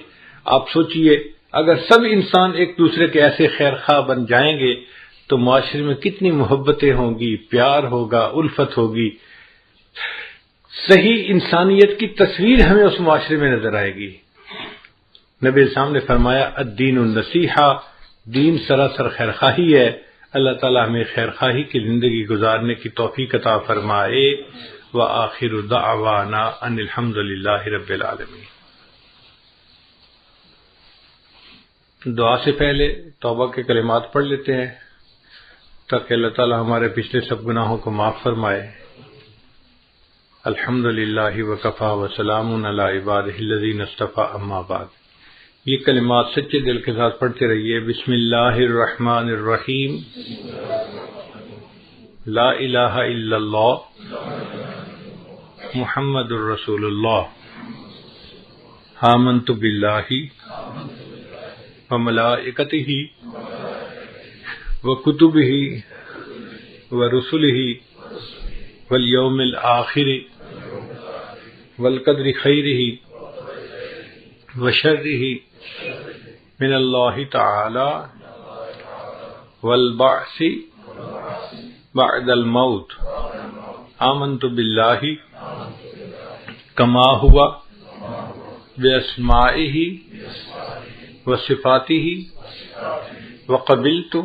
آپ سوچئے اگر سب انسان ایک دوسرے کے ایسے خیر خواہ بن جائیں گے تو معاشرے میں کتنی محبتیں ہوں گی، پیار ہوگا، الفت ہوگی، صحیح انسانیت کی تصویر ہمیں اس معاشرے میں نظر آئے گی. نبی اسلام نے فرمایا الدین النصیحہ، دین سراسر خیر خواہی ہے. اللہ تعالی ہمیں خیر خواہی کی زندگی گزارنے کی توفیق عطا فرمائے. وآخر دعوانا ان الحمد للہ رب العالمین. دعا سے پہلے توبہ کے کلمات پڑھ لیتے ہیں تاکہ اللہ تعالی ہمارے پچھلے سب گناہوں کو معاف فرمائے. الحمد للہ وکفی وسلام علی عبادہ الذین اصطفی اما بعد. یہ کلمات سچے دل کے ساتھ پڑھتے رہیے. بسم اللہ الرحمن الرحیم. لا الہ الا اللہ محمد الرسول اللہ. آمنت باللہ وملائکتہ وکتبہ ورسلہ والیوم الآخر والقدر خیرہ وشرہ من اللہ تعالی والبعث بعد الموت. آمنت باللہ کما ہوا باسمائہ وصفاتہ وقبلت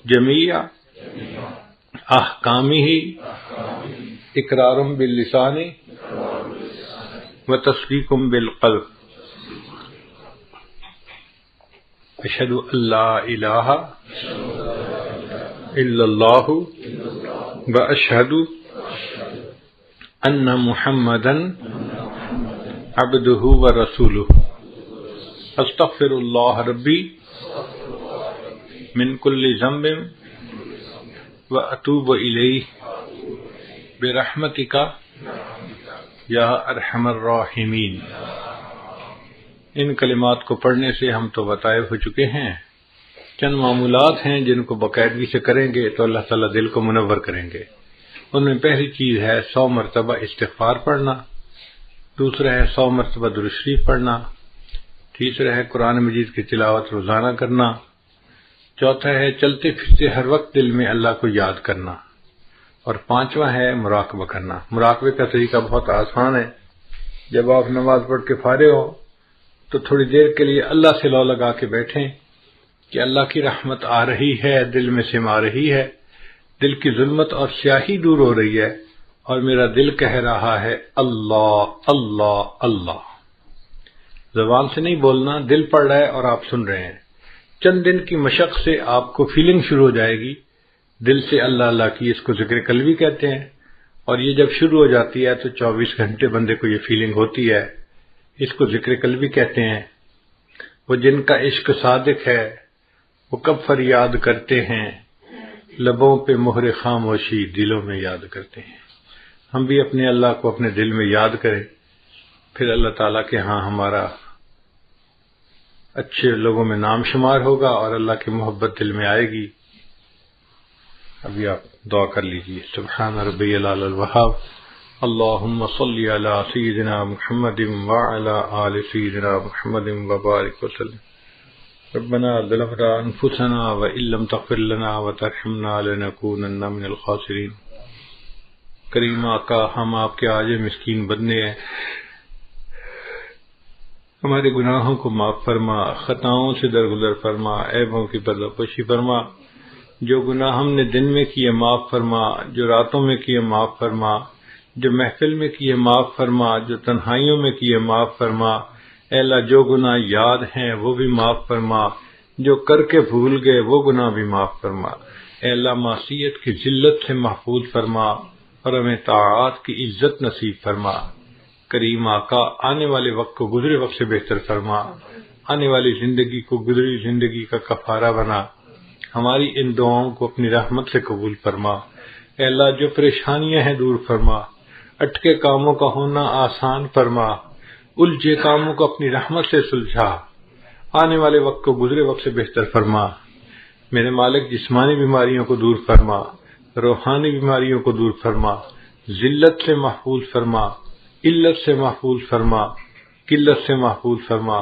جمیع احکامہ اقرار باللسان وتصدیق بالقلب. اشہد ان لا الہ الا اللہ واشہد ان محمدن عبدہ ورسولہ استغفر اللہ ربی من کل ذنب واتوب الیہ برحمتک یا ارحم الراحمین۔ ان کلمات کو پڑھنے سے ہم تو بتائے ہو چکے ہیں، چند معمولات ہیں جن کو باقاعدگی سے کریں گے تو اللہ تعالیٰ دل کو منور کریں گے۔ ان میں پہلی چیز ہے 100 مرتبہ استغفار پڑھنا، دوسرا ہے 100 مرتبہ درود شریف پڑھنا، تیسرا ہے قرآن مجید کی تلاوت روزانہ کرنا، چوتھا ہے چلتے پھرتے ہر وقت دل میں اللہ کو یاد کرنا، اور پانچواں ہے مراقبہ کرنا۔ مراقبے کا طریقہ بہت آسان ہے۔ جب آپ نماز پڑھ کے فارغ ہو تو تھوڑی دیر کے لیے اللہ سے لو لگا کے بیٹھیں کہ اللہ کی رحمت آ رہی ہے، دل میں سما رہی ہے، دل کی ظلمت اور سیاہی دور ہو رہی ہے، اور میرا دل کہہ رہا ہے اللہ اللہ اللہ۔ زبان سے نہیں بولنا، دل پڑھ رہا ہے اور آپ سن رہے ہیں۔ چند دن کی مشق سے آپ کو فیلنگ شروع ہو جائے گی دل سے اللہ اللہ کی، اس کو ذکر قلبی کہتے ہیں، اور یہ جب شروع ہو جاتی ہے تو 24 گھنٹے بندے کو یہ فیلنگ ہوتی ہے، اس کو ذکر قلبی کہتے ہیں۔ وہ جن کا عشق صادق ہے وہ کب فریاد کرتے ہیں، لبوں پہ مہر خاموشی دلوں میں یاد کرتے ہیں۔ ہم بھی اپنے اللہ کو اپنے دل میں یاد کریں، پھر اللہ تعالیٰ کے ہاں ہمارا اچھے لوگوں میں نام شمار ہوگا اور اللہ کی محبت دل میں آئے گی۔ ابھی آپ دعا کر لیجئے۔ سبحان ربی العلی الوہاب، اللہم صلی علی سیدنا محمد وعلی آل سیدنا محمد وبارک وسلم۔ ربنا ظلمنا انفسنا وان لم تغفر لنا وترحمنا لنکونن من الخاسرین۔ کریم آقا، ہم آپ کے عاجز مسکین بندے ہیں، ہمارے گناہوں کو معاف فرما، خطاؤں سے درگزر فرما، عیبوں کی پردہ پوشی فرما۔ جو گناہ ہم نے دن میں کیے معاف فرما، جو راتوں میں کیے معاف فرما، جو محفل میں کیے معاف فرما، جو تنہائیوں میں کیے معاف فرما۔ اے اللہ، جو گناہ یاد ہیں وہ بھی معاف فرما، جو کر کے بھول گئے وہ گناہ بھی معاف فرما۔ اے اللہ، معصیت کی ذلت سے محفوظ فرما اور ہمیں طاعات کی عزت نصیب فرما۔ کریم آقا، آنے والے وقت کو گزرے وقت سے بہتر فرما، آنے والی زندگی کو گزری زندگی کا کفارہ بنا، ہماری ان دعاؤں کو اپنی رحمت سے قبول فرما۔ اے اللہ، جو پریشانیاں ہیں دور فرما، اٹکے کاموں کا ہونا آسان فرما، الجھے کاموں کو اپنی رحمت سے سلجھا، آنے والے وقت کو گزرے وقت سے بہتر فرما۔ میرے مالک، جسمانی بیماریوں کو دور فرما، روحانی بیماریوں کو دور فرما، ذلت سے محفوظ فرما، علت سے محفوظ فرما، قلت سے محفوظ فرما۔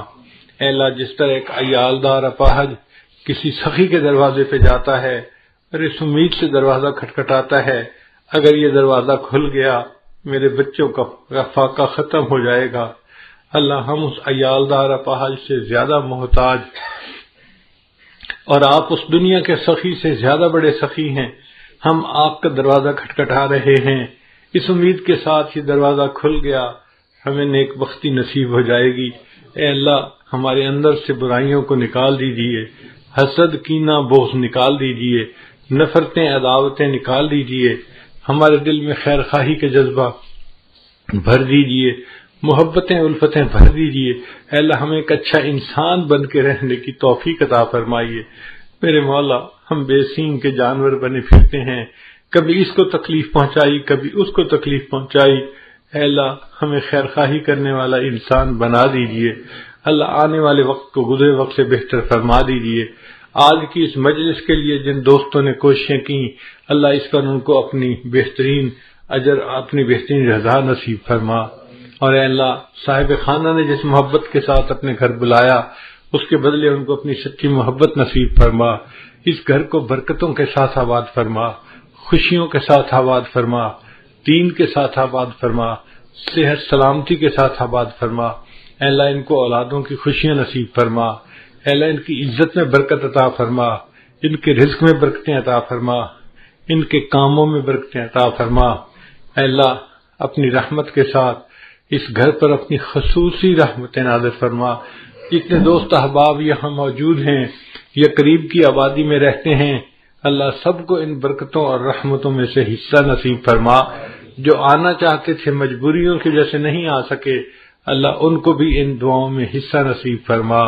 اے اللہ، جس طرح ایک عیالدار اپاہج کسی سخی کے دروازے پہ جاتا ہے اور اس امید سے دروازہ کھٹکھٹاتا ہے اگر یہ دروازہ کھل گیا میرے بچوں کا فاقہ ختم ہو جائے گا، اللہ، ہم اس عیالدار اپاہج سے زیادہ محتاج اور آپ اس دنیا کے سخی سے زیادہ بڑے سخی ہیں۔ ہم آپ کا دروازہ کھٹکھٹا رہے ہیں اس امید کے ساتھ یہ دروازہ کھل گیا ہمیں نیک بختی نصیب ہو جائے گی۔ اے اللہ، ہمارے اندر سے برائیوں کو نکال دیجئے، حسد، کینہ، بغض نکال دیجئے، نفرتیں، عداوتیں نکال دیجئے، ہمارے دل میں خیر خواہی کے جذبہ بھر دیجئے، محبتیں، الفتیں بھر دیجئے۔ اے اللہ، ہمیں ایک اچھا انسان بن کے رہنے کی توفیق عطا فرمائیے۔ میرے مولا، ہم بے سینگ کے جانور بنے پھرتے ہیں، کبھی اس کو تکلیف پہنچائی، کبھی اس کو تکلیف پہنچائی۔ اے اللہ، ہمیں خیر خواہی کرنے والا انسان بنا دیجئے۔ اللہ، آنے والے وقت کو گزرے وقت سے بہتر فرما دیجئے۔ آج کی اس مجلس کے لیے جن دوستوں نے کوششیں کی، اللہ اس پر ان کو اپنی بہترین اجر، اپنی بہترین رضا نصیب فرما۔ اور اے اللہ، صاحب خانہ نے جس محبت کے ساتھ اپنے گھر بلایا اس کے بدلے ان کو اپنی سچی محبت نصیب فرما۔ اس گھر کو برکتوں کے ساتھ آباد فرما، خوشیوں کے ساتھ آباد فرما، دین کے ساتھ آباد فرما، صحت سلامتی کے ساتھ آباد فرما۔ اے اللہ، ان کو اولادوں کی خوشیاں نصیب فرما۔ اے اللہ، ان کی عزت میں برکت عطا فرما، ان کے رزق میں برکتیں عطا فرما، ان کے کاموں میں برکتیں عطا فرما۔ اے اللہ، اپنی رحمت کے ساتھ اس گھر پر اپنی خصوصی رحمتیں نازل فرما۔ جتنے دوست احباب یہاں موجود ہیں یا قریب کی آبادی میں رہتے ہیں، اللہ سب کو ان برکتوں اور رحمتوں میں سے حصہ نصیب فرما۔ جو آنا چاہتے تھے مجبوریوں کی وجہ سے نہیں آ سکے، اللہ ان کو بھی ان دعاؤں میں حصہ نصیب فرما۔